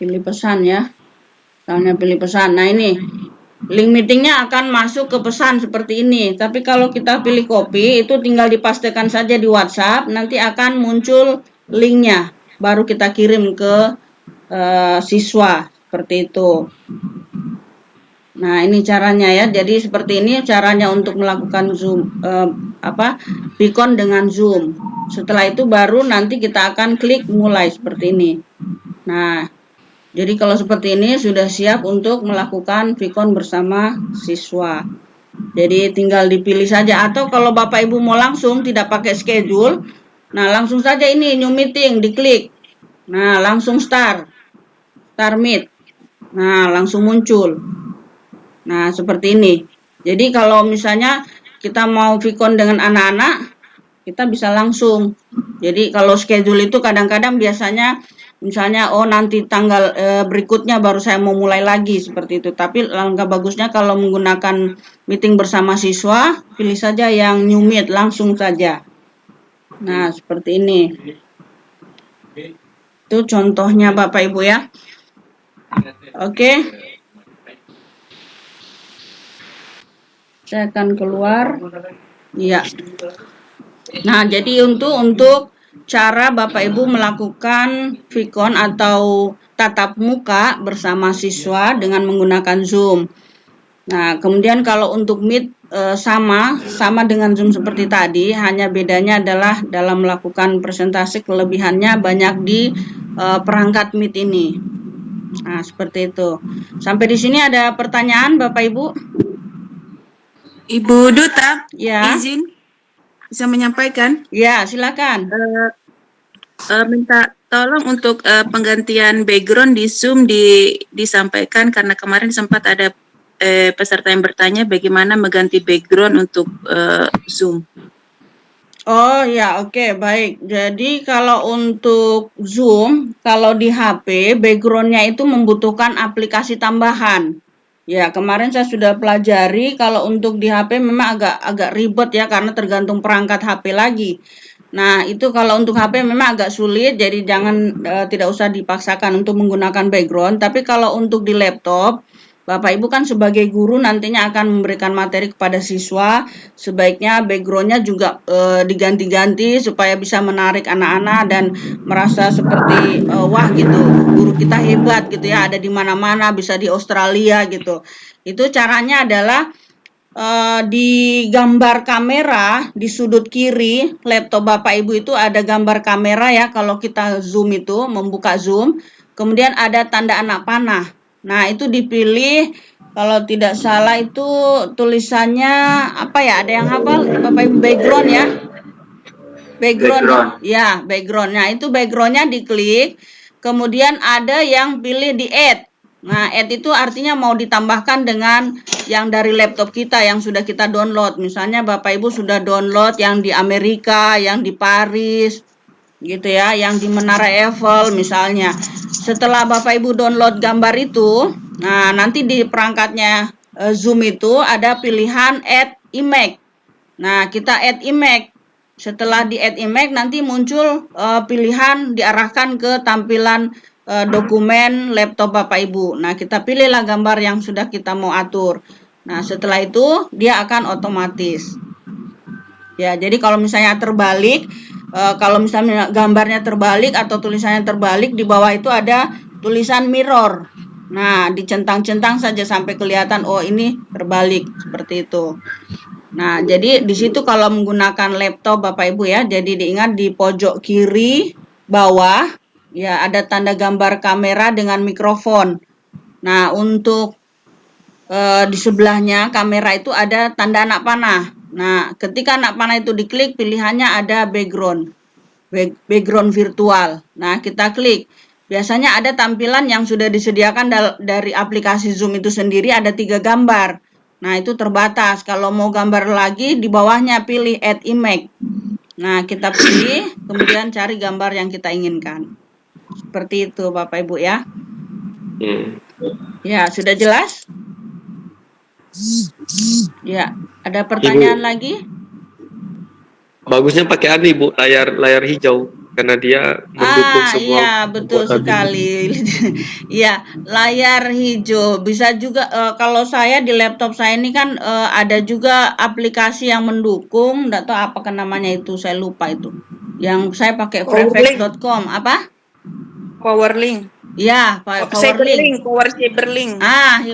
pilih pesan ya. Misalnya pilih pesan. Nah, ini link meetingnya akan masuk ke pesan seperti ini. Tapi kalau kita pilih copy, itu tinggal dipastekan saja di WhatsApp. Nanti akan muncul linknya. Baru kita kirim ke siswa. Seperti itu. Nah, ini caranya ya. Jadi seperti ini caranya untuk melakukan Zoom, Vicon dengan Zoom. Setelah itu baru nanti kita akan klik mulai seperti ini. Nah, jadi kalau seperti ini sudah siap untuk melakukan Vicon bersama siswa. Jadi tinggal dipilih saja, atau kalau Bapak Ibu mau langsung tidak pakai schedule, nah langsung saja ini new meeting diklik. Nah, langsung start meet. Nah, langsung muncul. Nah, seperti ini. Jadi kalau misalnya kita mau Vicon dengan anak-anak, kita bisa langsung. Jadi kalau schedule itu kadang-kadang biasanya misalnya nanti tanggal berikutnya baru saya mau mulai lagi seperti itu. Tapi langkah bagusnya kalau menggunakan meeting bersama siswa, pilih saja yang new meet langsung saja. Nah, seperti ini. Itu contohnya Bapak Ibu ya. Oke. Saya akan keluar. Iya. Nah, jadi untuk cara Bapak Ibu melakukan Vicon atau tatap muka bersama siswa dengan menggunakan Zoom. Nah, kemudian kalau untuk Meet sama dengan Zoom seperti tadi, hanya bedanya adalah dalam melakukan presentasi kelebihannya banyak di perangkat Meet ini. Nah, seperti itu. Sampai di sini ada pertanyaan Bapak Ibu? Ibu Duta, Ya. izin bisa menyampaikan? Ya, silakan. Minta tolong untuk penggantian background di Zoom disampaikan karena kemarin sempat ada peserta yang bertanya bagaimana mengganti background untuk Zoom. Oh ya, oke, baik. Jadi kalau untuk Zoom, kalau di HP, backgroundnya itu membutuhkan aplikasi tambahan. Ya, kemarin saya sudah pelajari kalau untuk di HP memang agak ribet ya karena tergantung perangkat HP lagi. Nah, itu kalau untuk HP memang agak sulit, jadi tidak usah dipaksakan untuk menggunakan background. Tapi kalau untuk di laptop, Bapak Ibu kan sebagai guru nantinya akan memberikan materi kepada siswa, sebaiknya backgroundnya juga diganti-ganti supaya bisa menarik anak-anak dan merasa seperti wah gitu, guru kita hebat gitu ya, ada di mana-mana, bisa di Australia gitu. Itu caranya adalah di gambar kamera di sudut kiri laptop Bapak Ibu itu ada gambar kamera ya, kalau kita zoom itu membuka zoom, kemudian ada tanda anak panah. Nah, itu dipilih, kalau tidak salah itu tulisannya apa ya? Ada yang hafal Bapak Ibu? Background ya? Background. Ya, background. Nah, itu backgroundnya diklik, kemudian ada yang pilih di add. Nah, add itu artinya mau ditambahkan dengan yang dari laptop kita yang sudah kita download. Misalnya Bapak Ibu sudah download yang di Amerika, yang di Paris, gitu ya, yang di Menara Eiffel misalnya. Setelah Bapak Ibu download gambar itu, nah nanti di perangkatnya Zoom itu ada pilihan add image. Nah, kita add image. Setelah di add image nanti muncul pilihan diarahkan ke tampilan dokumen laptop Bapak Ibu. Nah, kita pilihlah gambar yang sudah kita mau atur. Nah, setelah itu dia akan otomatis. Ya, jadi kalau misalnya terbalik, kalau misalnya gambarnya terbalik atau tulisannya terbalik, di bawah itu ada tulisan mirror. Nah, dicentang-centang saja sampai kelihatan, oh ini terbalik, seperti itu. Nah, jadi di situ kalau menggunakan laptop Bapak Ibu ya, jadi diingat di pojok kiri bawah, ya ada tanda gambar kamera dengan mikrofon. Nah, untuk di sebelahnya kamera itu ada tanda anak panah. Nah, ketika anak panah itu diklik, pilihannya ada background virtual. Nah, kita klik. Biasanya ada tampilan yang sudah disediakan dari aplikasi Zoom itu sendiri, ada 3 gambar. Nah, itu terbatas. Kalau mau gambar lagi, di bawahnya pilih add image. Nah, kita pilih, kemudian cari gambar yang kita inginkan. Seperti itu Bapak Ibu ya. Ya, sudah jelas? Ya, ada pertanyaan Ibu, lagi? bagusnya pakai Ibu, layar hijau karena dia mendukung semua. Iya, betul sekali. Ya, layar hijau. Bisa juga kalau saya di laptop saya ini kan ada juga aplikasi yang mendukung, enggak tahu apa namanya itu, saya lupa itu. Yang saya pakai freefax.com, apa? Powerlink. Ya, Cyberlink.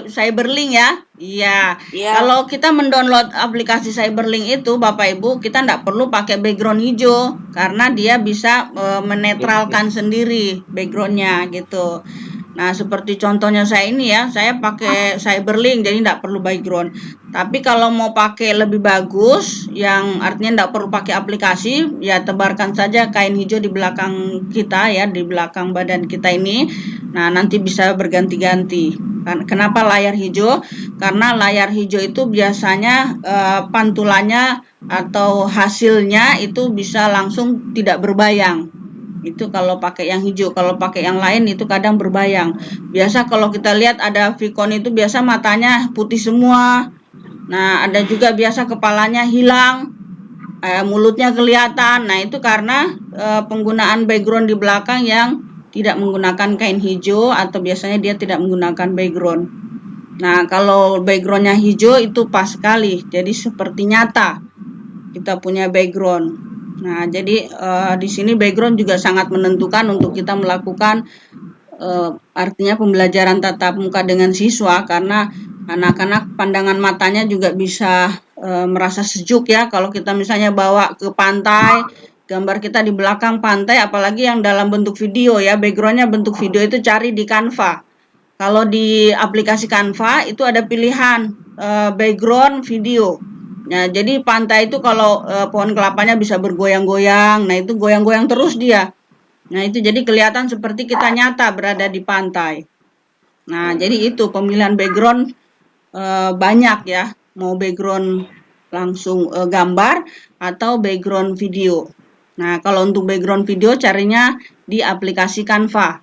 Cyberlink ya. Iya. Ya. Kalau kita mendownload aplikasi Cyberlink itu, Bapak Ibu, kita tidak perlu pakai background hijau karena dia bisa menetralkan sendiri backgroundnya gitu. Nah, seperti contohnya saya ini ya, saya pakai Cyberlink, jadi tidak perlu background. Tapi kalau mau pakai lebih bagus, yang artinya tidak perlu pakai aplikasi, ya tebarkan saja kain hijau di belakang kita ya, di belakang badan kita ini. Nah, nanti bisa berganti-ganti. Kenapa layar hijau? Karena layar hijau itu biasanya pantulannya atau hasilnya itu bisa langsung tidak berbayang. Itu kalau pakai yang hijau, kalau pakai yang lain itu kadang berbayang. Biasa kalau kita lihat ada Vicon itu biasa matanya putih semua. Nah, ada juga biasa kepalanya hilang, mulutnya kelihatan. Nah, itu karena penggunaan background di belakang yang tidak menggunakan kain hijau atau biasanya dia tidak menggunakan background. Nah, kalau backgroundnya hijau itu pas sekali, jadi seperti nyata kita punya background. Nah, jadi di sini background juga sangat menentukan untuk kita melakukan artinya pembelajaran tatap muka dengan siswa, karena anak-anak pandangan matanya juga bisa merasa sejuk ya. Kalau kita misalnya bawa ke pantai, gambar kita di belakang pantai, apalagi yang dalam bentuk video ya, backgroundnya bentuk video itu cari di Canva. Kalau di aplikasi Canva itu ada pilihan background video. Nah, jadi pantai itu kalau pohon kelapanya bisa bergoyang-goyang, nah itu goyang-goyang terus dia. Nah, itu jadi kelihatan seperti kita nyata berada di pantai. Nah, jadi itu pemilihan background banyak ya, mau background langsung gambar atau background video. Nah, kalau untuk background video carinya di aplikasi Canva.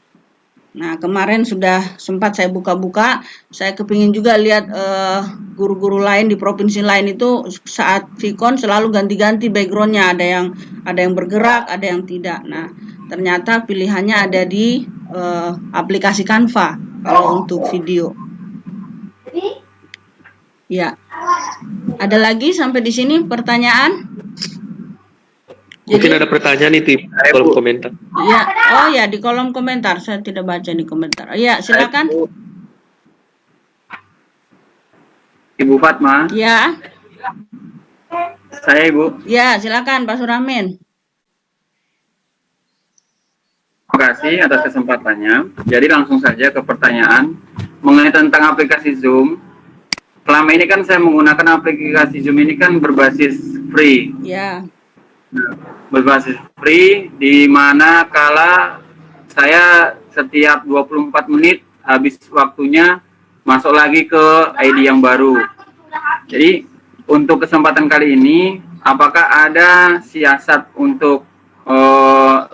Nah, kemarin sudah sempat saya buka-buka, saya kepingin juga lihat guru-guru lain di provinsi lain itu saat Vicon selalu ganti-ganti backgroundnya, ada yang bergerak, ada yang tidak. Nah, ternyata pilihannya ada di aplikasi Canva kalau untuk video. Ya, ada lagi sampai di sini pertanyaan? Mungkin ada pertanyaan itu di kolom komentar. Ya, oh ya di kolom komentar, saya tidak baca di komentar. Ya, silakan. Ibu Fatma. Ya. Saya Ibu. Ya, silakan Pak Suramin. Terima kasih atas kesempatannya. Jadi langsung saja ke pertanyaan mengenai tentang aplikasi Zoom. Selama ini kan saya menggunakan aplikasi Zoom ini kan berbasis free. Ya. Berbasis free, di mana kala saya setiap 24 menit habis waktunya masuk lagi ke ID yang baru. Jadi untuk kesempatan kali ini, apakah ada siasat untuk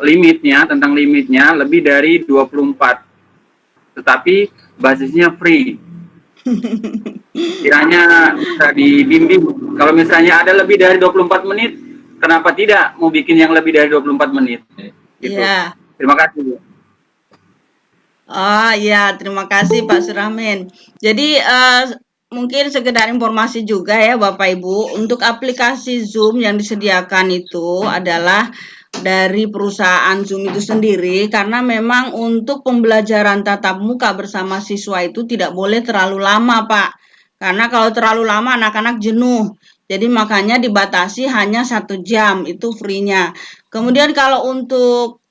limitnya, tentang limitnya lebih dari 24, tetapi basisnya free? Kiranya bisa dibimbing, kalau misalnya ada lebih dari 24 menit, kenapa tidak mau bikin yang lebih dari 24 menit? Gitu. Ya. Terima kasih. Oh ya, terima kasih Pak Suramin. Jadi mungkin sekedar informasi juga ya Bapak Ibu, untuk aplikasi Zoom yang disediakan itu adalah dari perusahaan Zoom itu sendiri, karena memang untuk pembelajaran tatap muka bersama siswa itu tidak boleh terlalu lama Pak, karena kalau terlalu lama anak-anak jenuh. Jadi makanya dibatasi hanya 1 jam itu free-nya. Kemudian kalau untuk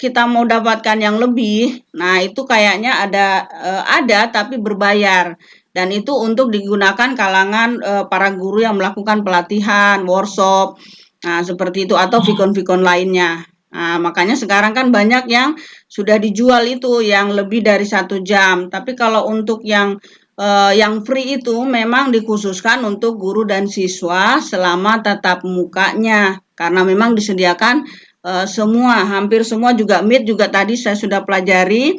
kita mau dapatkan yang lebih, nah itu kayaknya ada tapi berbayar. Dan itu untuk digunakan kalangan para guru yang melakukan pelatihan, workshop, nah seperti itu, atau Vicon-Vicon lainnya. Nah, makanya sekarang kan banyak yang sudah dijual itu yang lebih dari 1 jam. Tapi kalau untuk yang free itu memang dikhususkan untuk guru dan siswa selama tatap mukanya, karena memang disediakan semua, hampir semua juga Meet juga tadi saya sudah pelajari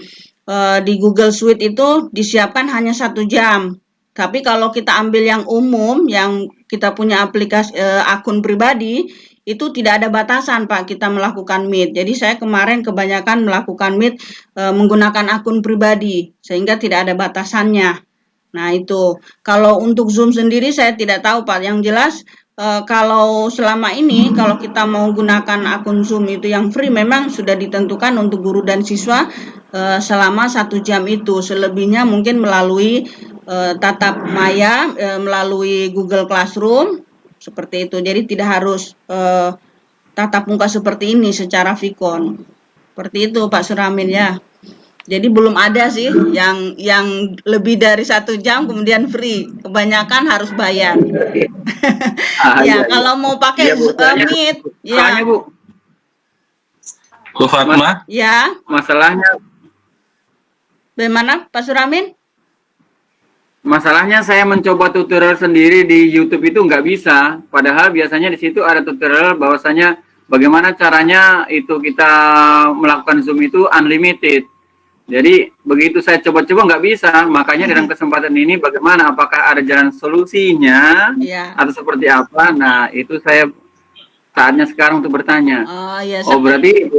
di Google Suite itu disiapkan hanya 1 jam. Tapi kalau kita ambil yang umum, yang kita punya aplikasi akun pribadi, itu tidak ada batasan Pak kita melakukan Meet. Jadi saya kemarin kebanyakan melakukan Meet menggunakan akun pribadi, sehingga tidak ada batasannya. Nah itu, kalau untuk Zoom sendiri saya tidak tahu Pak, yang jelas kalau selama ini kalau kita mau gunakan akun Zoom itu yang free memang sudah ditentukan untuk guru dan siswa selama 1 jam itu, selebihnya mungkin melalui tatap maya, melalui Google Classroom, seperti itu. Jadi tidak harus tatap muka seperti ini secara Vicon, seperti itu Pak Suramin ya. Jadi belum ada sih yang lebih dari 1 jam kemudian free. Kebanyakan harus bayar. Ya, kalau mau pakai Meet, ya. Bu. Bu Fatma? Ya. Masalahnya Bagaimana Pak Suramin? Masalahnya saya mencoba tutorial sendiri di YouTube itu nggak bisa. Padahal biasanya di situ ada tutorial bahwasanya bagaimana caranya itu kita melakukan Zoom itu unlimited. Jadi begitu saya coba-coba nggak bisa, makanya dalam kesempatan ini bagaimana, apakah ada jalan solusinya Ya. atau seperti apa? Nah itu saya saatnya sekarang untuk bertanya. Oh ya, Oh berarti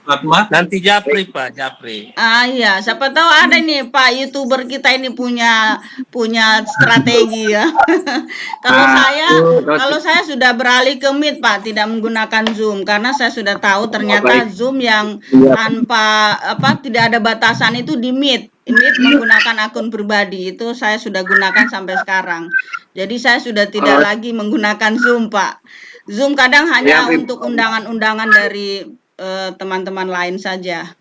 Fatma, Nanti Japri Pak, Japri. iya, siapa tahu ada nih Pak YouTuber kita ini punya strategi ya. Kalau saya sudah beralih ke Meet Pak, tidak menggunakan Zoom karena saya sudah tahu ternyata baik. Zoom yang tanpa tidak ada batasan itu di Meet. Meet menggunakan akun pribadi itu saya sudah gunakan sampai sekarang. Jadi saya sudah tidak lagi menggunakan Zoom Pak. Zoom kadang hanya Ya, untuk undangan-undangan dari teman-teman lain saja.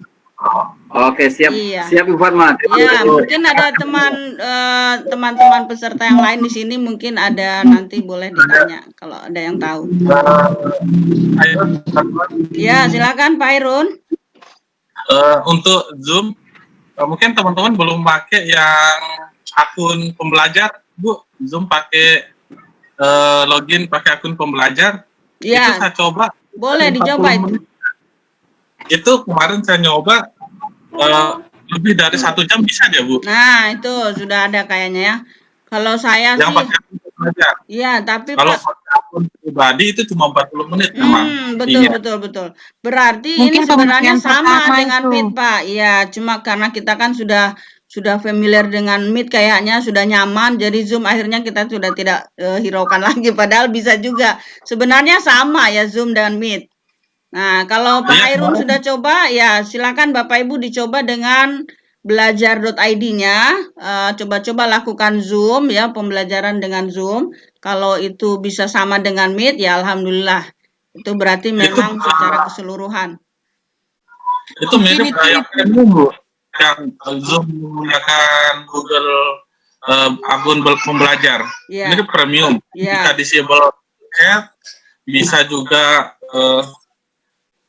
Oke, siap, Iya. siap Ibu Fatma. Terima Ya, kasih. mungkin ada teman-teman peserta yang lain di sini mungkin ada, nanti boleh ditanya kalau ada yang tahu. Ya, silakan Pak Irun. untuk Zoom, mungkin teman-teman belum pakai yang akun pembelajar, Bu. Zoom pakai login pakai akun pembelajar. Itu Ya, saya coba. boleh 40 dicoba itu. menit. Itu kemarin saya nyoba lebih dari 1 jam bisa dia, Bu. Nah, itu sudah ada kayaknya ya. Kalau saya Yang sih, pakai akun pembelajar. ya, tapi Kalau Pak, pakai akun pribadi itu cuma 40 menit memang. betul. Berarti ini Mungkin sebenarnya pemakaian sama pertama dengan itu. Meet, Pak. Ya, cuma karena kita kan sudah familiar dengan Meet, kayaknya sudah nyaman, jadi Zoom akhirnya kita sudah tidak hiraukan lagi. Padahal bisa juga. Sebenarnya sama ya Zoom dan Meet. Nah, kalau Pak Iya, Hairun kemarin. sudah coba, ya silakan Bapak Ibu dicoba dengan belajar.id-nya. Coba-coba lakukan Zoom ya, pembelajaran dengan Zoom. Kalau itu bisa sama dengan Meet, ya alhamdulillah. Itu berarti memang secara keseluruhan. Itu mirip kayak premium, Bu. Yang Zoom menggunakan Google akun pembelajar. Ya. Mirip premium. Ya. Bisa disable chat, bisa juga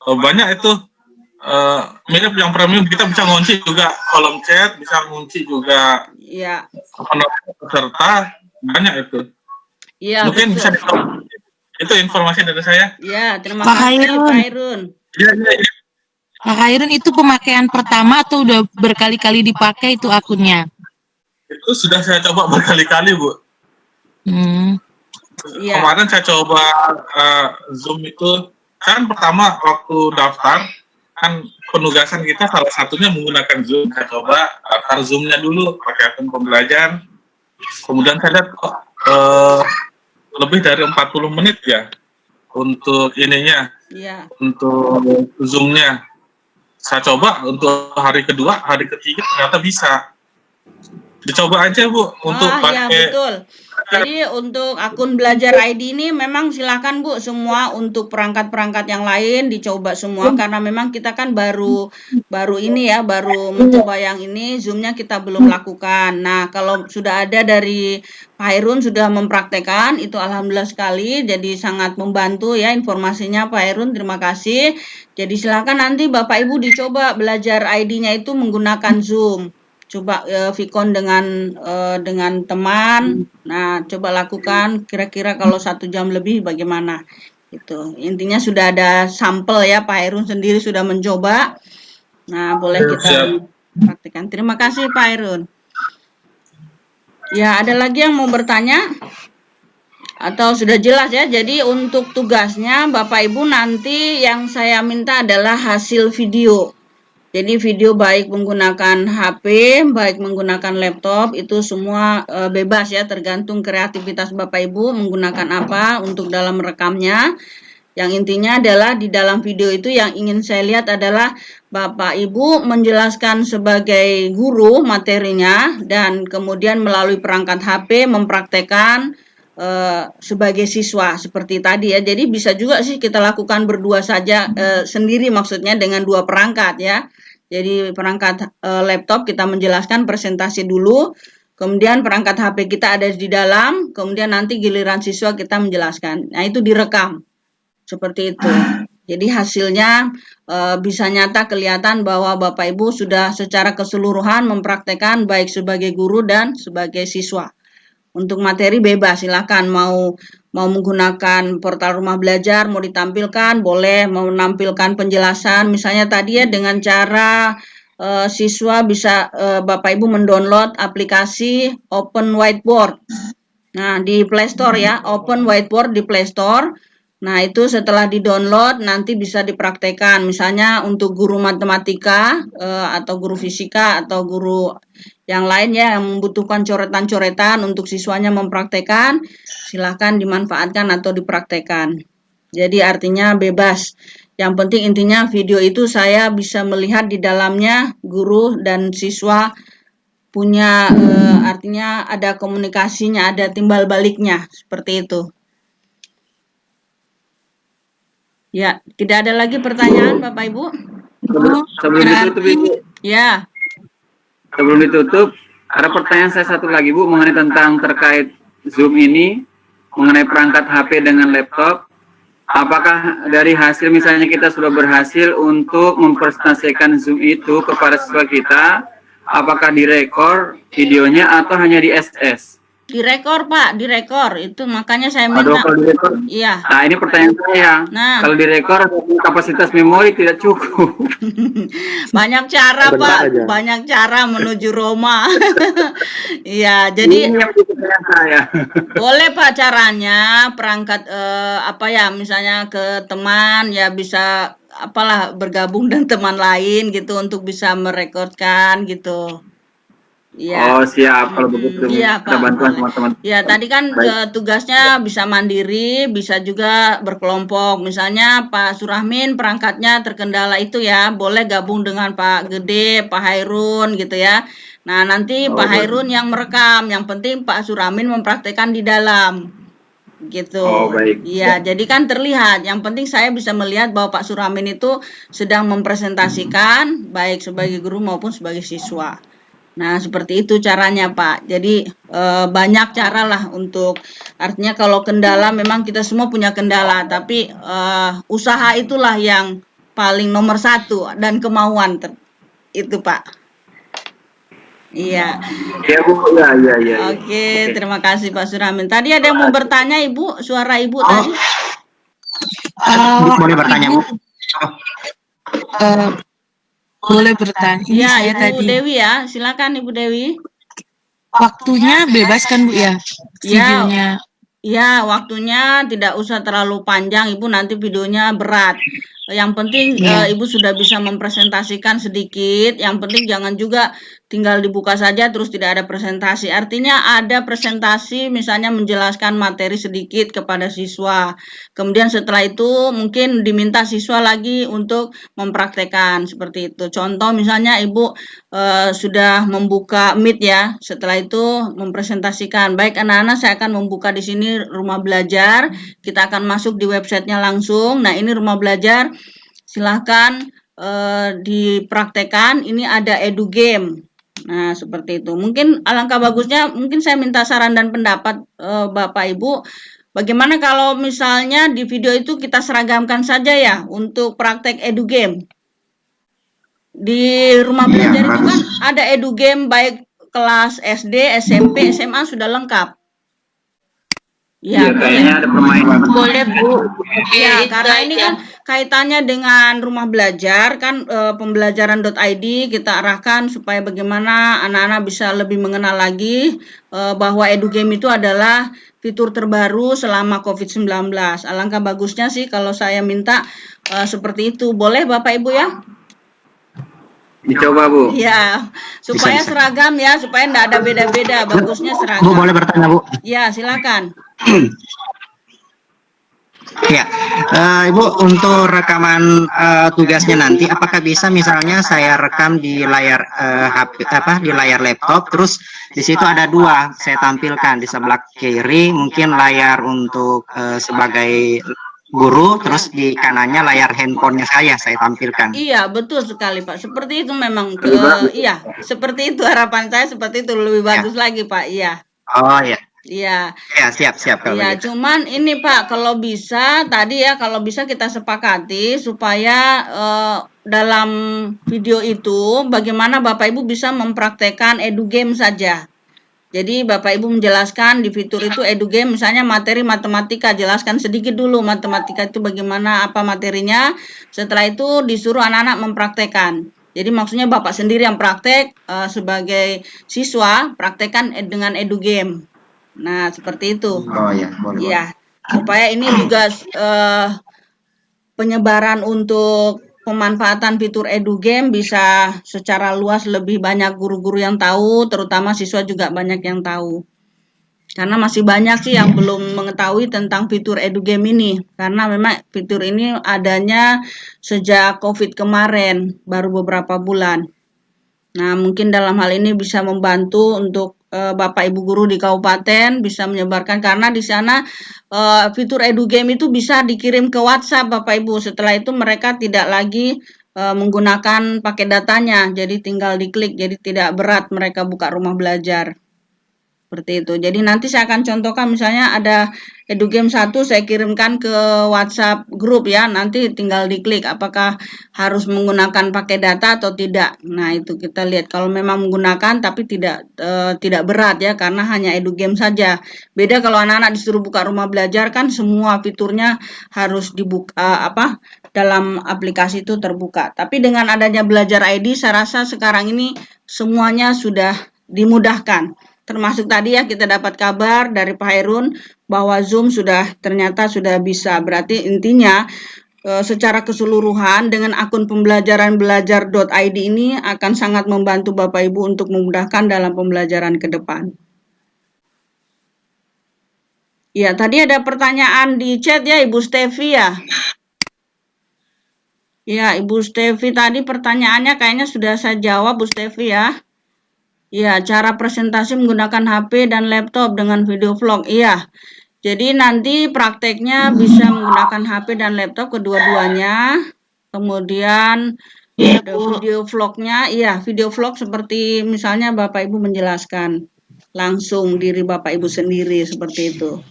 banyak itu mirip yang premium. Kita bisa ngunci juga kolom chat, bisa ngunci juga Ya. peserta, banyak itu. Iya, Mungkin bisa betul. dicoba. Itu informasi dari saya. Ya, terima Pak kasih Hairun. Pak Hairun. Iya, iya, iya. Pak Hairun, itu pemakaian pertama atau udah berkali-kali dipakai itu akunnya? Itu sudah saya coba berkali-kali, Bu. Iya. Kemarin saya coba Zoom itu, kan pertama waktu daftar, kan penugasan kita salah satunya menggunakan Zoom. Saya coba daftar Zoom-nya dulu, pakai akun pembelajar. Kemudian saya lihat kok lebih dari 40 menit ya untuk ininya, Iya. untuk Zoom-nya. Saya coba untuk hari kedua, hari ketiga ternyata bisa. Dicoba aja, Bu, untuk Iya, pakai. betul. Jadi untuk akun belajar ID ini memang silakan Bu, semua untuk perangkat-perangkat yang lain dicoba semua karena memang kita kan baru ini ya, baru mencoba yang ini, Zoom-nya kita belum lakukan. Nah, kalau sudah ada dari Pak Hairun sudah mempraktekkan, itu alhamdulillah sekali, jadi sangat membantu ya informasinya Pak Hairun, terima kasih. Jadi silakan nanti Bapak Ibu dicoba belajar ID-nya itu menggunakan Zoom. Coba Vicon dengan teman. Nah, coba lakukan kira-kira kalau 1 jam lebih bagaimana. Itu intinya sudah ada sampel ya, Pak Hairun sendiri sudah mencoba. Nah, boleh kita praktikkan. Terima kasih Pak Hairun. Ya, ada lagi yang mau bertanya? Atau sudah jelas ya? Jadi untuk tugasnya Bapak Ibu nanti yang saya minta adalah hasil video. Jadi video baik menggunakan HP, baik menggunakan laptop, itu semua bebas ya, tergantung kreativitas Bapak Ibu menggunakan apa untuk dalam merekamnya. Yang intinya adalah di dalam video itu yang ingin saya lihat adalah Bapak Ibu menjelaskan sebagai guru materinya dan kemudian melalui perangkat HP mempraktekkan sebagai siswa seperti tadi ya. Jadi bisa juga sih kita lakukan berdua saja sendiri, maksudnya dengan 2 perangkat ya. Jadi perangkat laptop kita menjelaskan presentasi dulu, kemudian perangkat HP kita ada di dalam, kemudian nanti giliran siswa kita menjelaskan. Nah, itu direkam seperti itu. Jadi hasilnya bisa nyata kelihatan bahwa Bapak Ibu sudah secara keseluruhan mempraktekkan baik sebagai guru dan sebagai siswa. Untuk materi bebas, silakan mau menggunakan portal rumah belajar, mau ditampilkan, boleh, mau menampilkan penjelasan, misalnya tadi ya dengan cara siswa bisa Bapak Ibu mendownload aplikasi Open Whiteboard. Nah, di Play Store ya, Open Whiteboard di Play Store. Nah, itu setelah di-download nanti bisa dipraktekkan. Misalnya untuk guru matematika atau guru fisika atau guru yang lain ya yang membutuhkan coretan-coretan untuk siswanya mempraktekkan, silahkan dimanfaatkan atau dipraktekkan. Jadi artinya bebas. Yang penting intinya video itu saya bisa melihat di dalamnya guru dan siswa punya artinya ada komunikasinya, ada timbal baliknya, seperti itu. Ya, tidak ada lagi pertanyaan Bapak Ibu? Sebelum ditutup Ibu, Ya, sebelum ditutup, ada pertanyaan saya satu lagi Bu mengenai tentang terkait Zoom ini, mengenai perangkat HP dengan laptop. Apakah dari hasil misalnya kita sudah berhasil untuk mempresentasikan Zoom itu kepada siswa kita, apakah direkor videonya atau hanya di SS? direkor Pak, direkor. Itu makanya saya Aduh, minta. kalau direkor. Iya. Nah, ini pertanyaan saya. Nah. Kalau direkor kapasitas memori tidak cukup. Banyak cara Bentar Pak, aja. banyak cara menuju Roma. Iya, jadi Ini yang menjadi pertanyaan saya. boleh Pak caranya perangkat apa ya misalnya ke teman ya bisa apalah bergabung dengan teman lain gitu untuk bisa merekodkan gitu. Iya. Oh, siap kalau begitu. Iya, Kita Pak. bantuan teman-teman. Ya, tadi kan Baik. tugasnya bisa mandiri, bisa juga berkelompok. Misalnya Pak Surahmin perangkatnya terkendala itu ya, boleh gabung dengan Pak Gede, Pak Hairun gitu ya. Nah, nanti Pak Hairun yang merekam, yang penting Pak Surahmin mempraktekkan di dalam. Gitu. Oh, baik. Iya, jadi kan terlihat. Yang penting saya bisa melihat bahwa Pak Surahmin itu sedang mempresentasikan baik sebagai guru maupun sebagai siswa. Nah, seperti itu caranya, Pak. Jadi, banyak cara lah untuk, artinya kalau kendala, memang kita semua punya kendala, tapi usaha itulah yang paling nomor satu, dan kemauan, itu, Pak. Iya. Ya, Bu. Ya. Oke, terima kasih, Pak Surahmin. Tadi ada yang mau bertanya, Ibu? Suara Ibu tadi? Boleh bertanya, Bu? Boleh bertanya. Ini Ya, saya Ibu tadi. Dewi ya. Silakan, Ibu Dewi. Waktunya bebas kan, Bu ya? Videonya. Ya, waktunya tidak usah terlalu panjang, Ibu, nanti videonya berat. Yang penting Ibu sudah bisa mempresentasikan sedikit, yang penting jangan juga tinggal dibuka saja terus tidak ada presentasi. Artinya ada presentasi misalnya menjelaskan materi sedikit kepada siswa. Kemudian setelah itu mungkin diminta siswa lagi untuk mempraktekkan seperti itu. Contoh misalnya Ibu sudah membuka Meet ya, setelah itu mempresentasikan. Baik anak-anak, saya akan membuka di sini rumah belajar. Kita akan masuk di websitenya langsung. Nah, ini rumah belajar. Silahkan dipraktekkan. Ini ada edu game. Nah, seperti itu. Mungkin alangkah bagusnya, mungkin saya minta saran dan pendapat Bapak Ibu. Bagaimana kalau misalnya di video itu kita seragamkan saja ya untuk praktek edu game. Di rumah belajar itu kan ada edu game baik kelas SD, SMP, SMA sudah lengkap. Ya, kayaknya ada permainan. Boleh, Bu. ya, Itu karena ini aja. kan kaitannya dengan rumah belajar kan pembelajaran.id kita arahkan supaya bagaimana anak-anak bisa lebih mengenal lagi bahwa edu game itu adalah fitur terbaru selama COVID-19. Alangkah bagusnya sih kalau saya minta seperti itu. Boleh Bapak Ibu ya? Dicoba, Bu. Ya, supaya Bisa. seragam ya, supaya enggak ada beda-beda. Bagusnya Bu, seragam. boleh bertanya, Bu? Ya, silakan. Ya, Ibu, untuk rekaman tugasnya nanti, apakah bisa misalnya saya rekam di layar HP, di layar laptop, terus di situ ada dua saya tampilkan di sebelah kiri, mungkin layar untuk sebagai guru, terus di kanannya layar handphonenya saya tampilkan. Iya, betul sekali Pak. Seperti itu memang iya, seperti itu harapan saya, seperti itu lebih bagus lagi Pak. Iya. Oh ya, Iya. ya siap kalau Iya, begitu. cuman ini Pak, kalau bisa tadi ya, kalau bisa kita sepakati supaya dalam video itu bagaimana Bapak Ibu bisa mempraktekkan edu game saja. Jadi Bapak Ibu menjelaskan di fitur itu EduGame misalnya materi matematika, jelaskan sedikit dulu matematika itu bagaimana, apa materinya. Setelah itu disuruh anak-anak mempraktekkan. Jadi maksudnya Bapak sendiri yang praktek sebagai siswa, praktekkan dengan EduGame. Nah, seperti itu. Oh ya, boleh. Iya, supaya ini juga penyebaran untuk pemanfaatan fitur EduGame bisa secara luas, lebih banyak guru-guru yang tahu, terutama siswa juga banyak yang tahu. Karena masih banyak sih yang belum mengetahui tentang fitur EduGame ini, karena memang fitur ini adanya sejak COVID kemarin, baru beberapa bulan. Nah, mungkin dalam hal ini bisa membantu untuk Bapak Ibu guru di kabupaten bisa menyebarkan, karena di sana fitur EduGame itu bisa dikirim ke WhatsApp Bapak Ibu. Setelah itu mereka tidak lagi menggunakan pakai datanya, jadi tinggal diklik, jadi tidak berat mereka buka rumah belajar. Seperti itu. Jadi nanti saya akan contohkan misalnya ada EduGame 1 saya kirimkan ke WhatsApp grup ya. Nanti tinggal diklik apakah harus menggunakan pakai data atau tidak. Nah, itu kita lihat kalau memang menggunakan tapi tidak berat ya, karena hanya EduGame saja. Beda kalau anak-anak disuruh buka rumah belajar kan semua fiturnya harus dibuka dalam aplikasi itu terbuka. Tapi dengan adanya Belajar ID saya rasa sekarang ini semuanya sudah dimudahkan. Termasuk tadi ya kita dapat kabar dari Pak Hairun bahwa Zoom ternyata sudah bisa. Berarti intinya secara keseluruhan dengan akun pembelajaran belajar.id ini akan sangat membantu Bapak Ibu untuk memudahkan dalam pembelajaran ke depan. Ya, tadi ada pertanyaan di chat ya Ibu Stevi ya. Ya, Ibu Stevi tadi pertanyaannya kayaknya sudah saya jawab Bu Stevi ya. Ya, cara presentasi menggunakan HP dan laptop dengan video vlog. Iya, jadi nanti prakteknya bisa menggunakan HP dan laptop kedua-duanya. Kemudian ada video vlognya. Iya, video vlog seperti misalnya Bapak Ibu menjelaskan langsung diri Bapak Ibu sendiri seperti itu.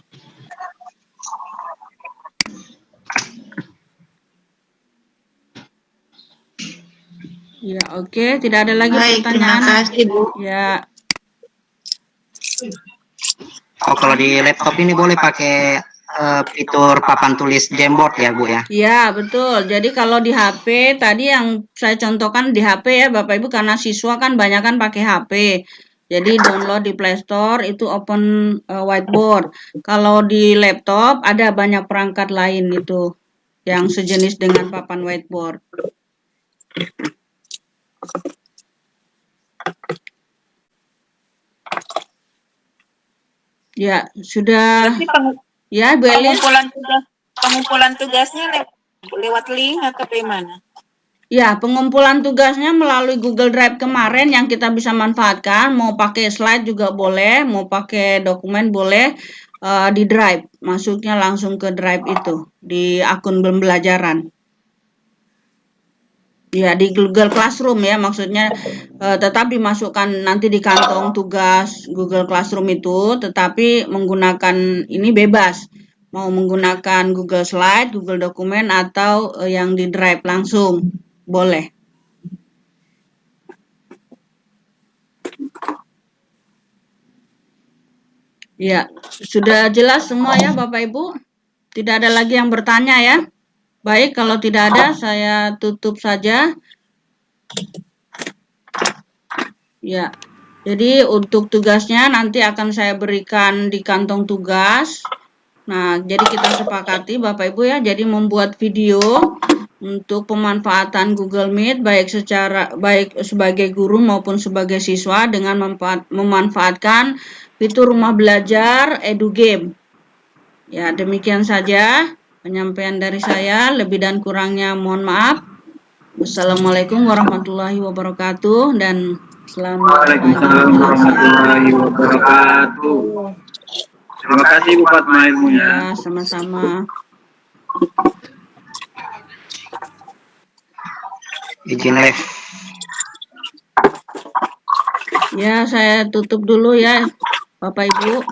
Ya, oke. Tidak ada lagi pertanyaan. Terima kasih, Bu. Ya. Oh, kalau di laptop ini boleh pakai fitur papan tulis Jamboard ya, Bu ya? Ya, betul. Jadi kalau di HP, tadi yang saya contohkan di HP ya, Bapak Ibu, karena siswa kan banyak kan pakai HP. Jadi download di Play Store, itu open whiteboard. Kalau di laptop, ada banyak perangkat lain itu, yang sejenis dengan papan whiteboard. Ya, sudah. Ya, Bu Elis. Pengumpulan tugasnya lewat link atau bagaimana? Ya, pengumpulan tugasnya melalui Google Drive kemarin yang kita bisa manfaatkan. Mau pakai slide juga boleh, mau pakai dokumen boleh, di Drive. Masuknya langsung ke Drive itu, di akun pembelajaran. Ya, di Google Classroom ya, maksudnya tetap dimasukkan nanti di kantong tugas Google Classroom itu, tetapi menggunakan ini bebas. Mau menggunakan Google Slide, Google Dokumen, atau yang di Drive langsung, boleh. Ya, sudah jelas semua ya Bapak Ibu? Tidak ada lagi yang bertanya ya? Baik, kalau tidak ada, saya tutup saja. Ya, jadi untuk tugasnya nanti akan saya berikan di kantong tugas. Nah, jadi kita sepakati Bapak Ibu ya, jadi membuat video untuk pemanfaatan Google Meet baik sebagai guru maupun sebagai siswa dengan memanfaatkan fitur rumah belajar EduGame. Ya, demikian saja penyampaian dari saya, lebih dan kurangnya mohon maaf. Wassalamualaikum warahmatullahi wabarakatuh dan selamat Waalaikumsalam warahmatullahi wabarakatuh. Terima kasih Bu Fatma ilmunya. Ya, sama-sama. Izin live. Ya, saya tutup dulu ya Bapak Ibu.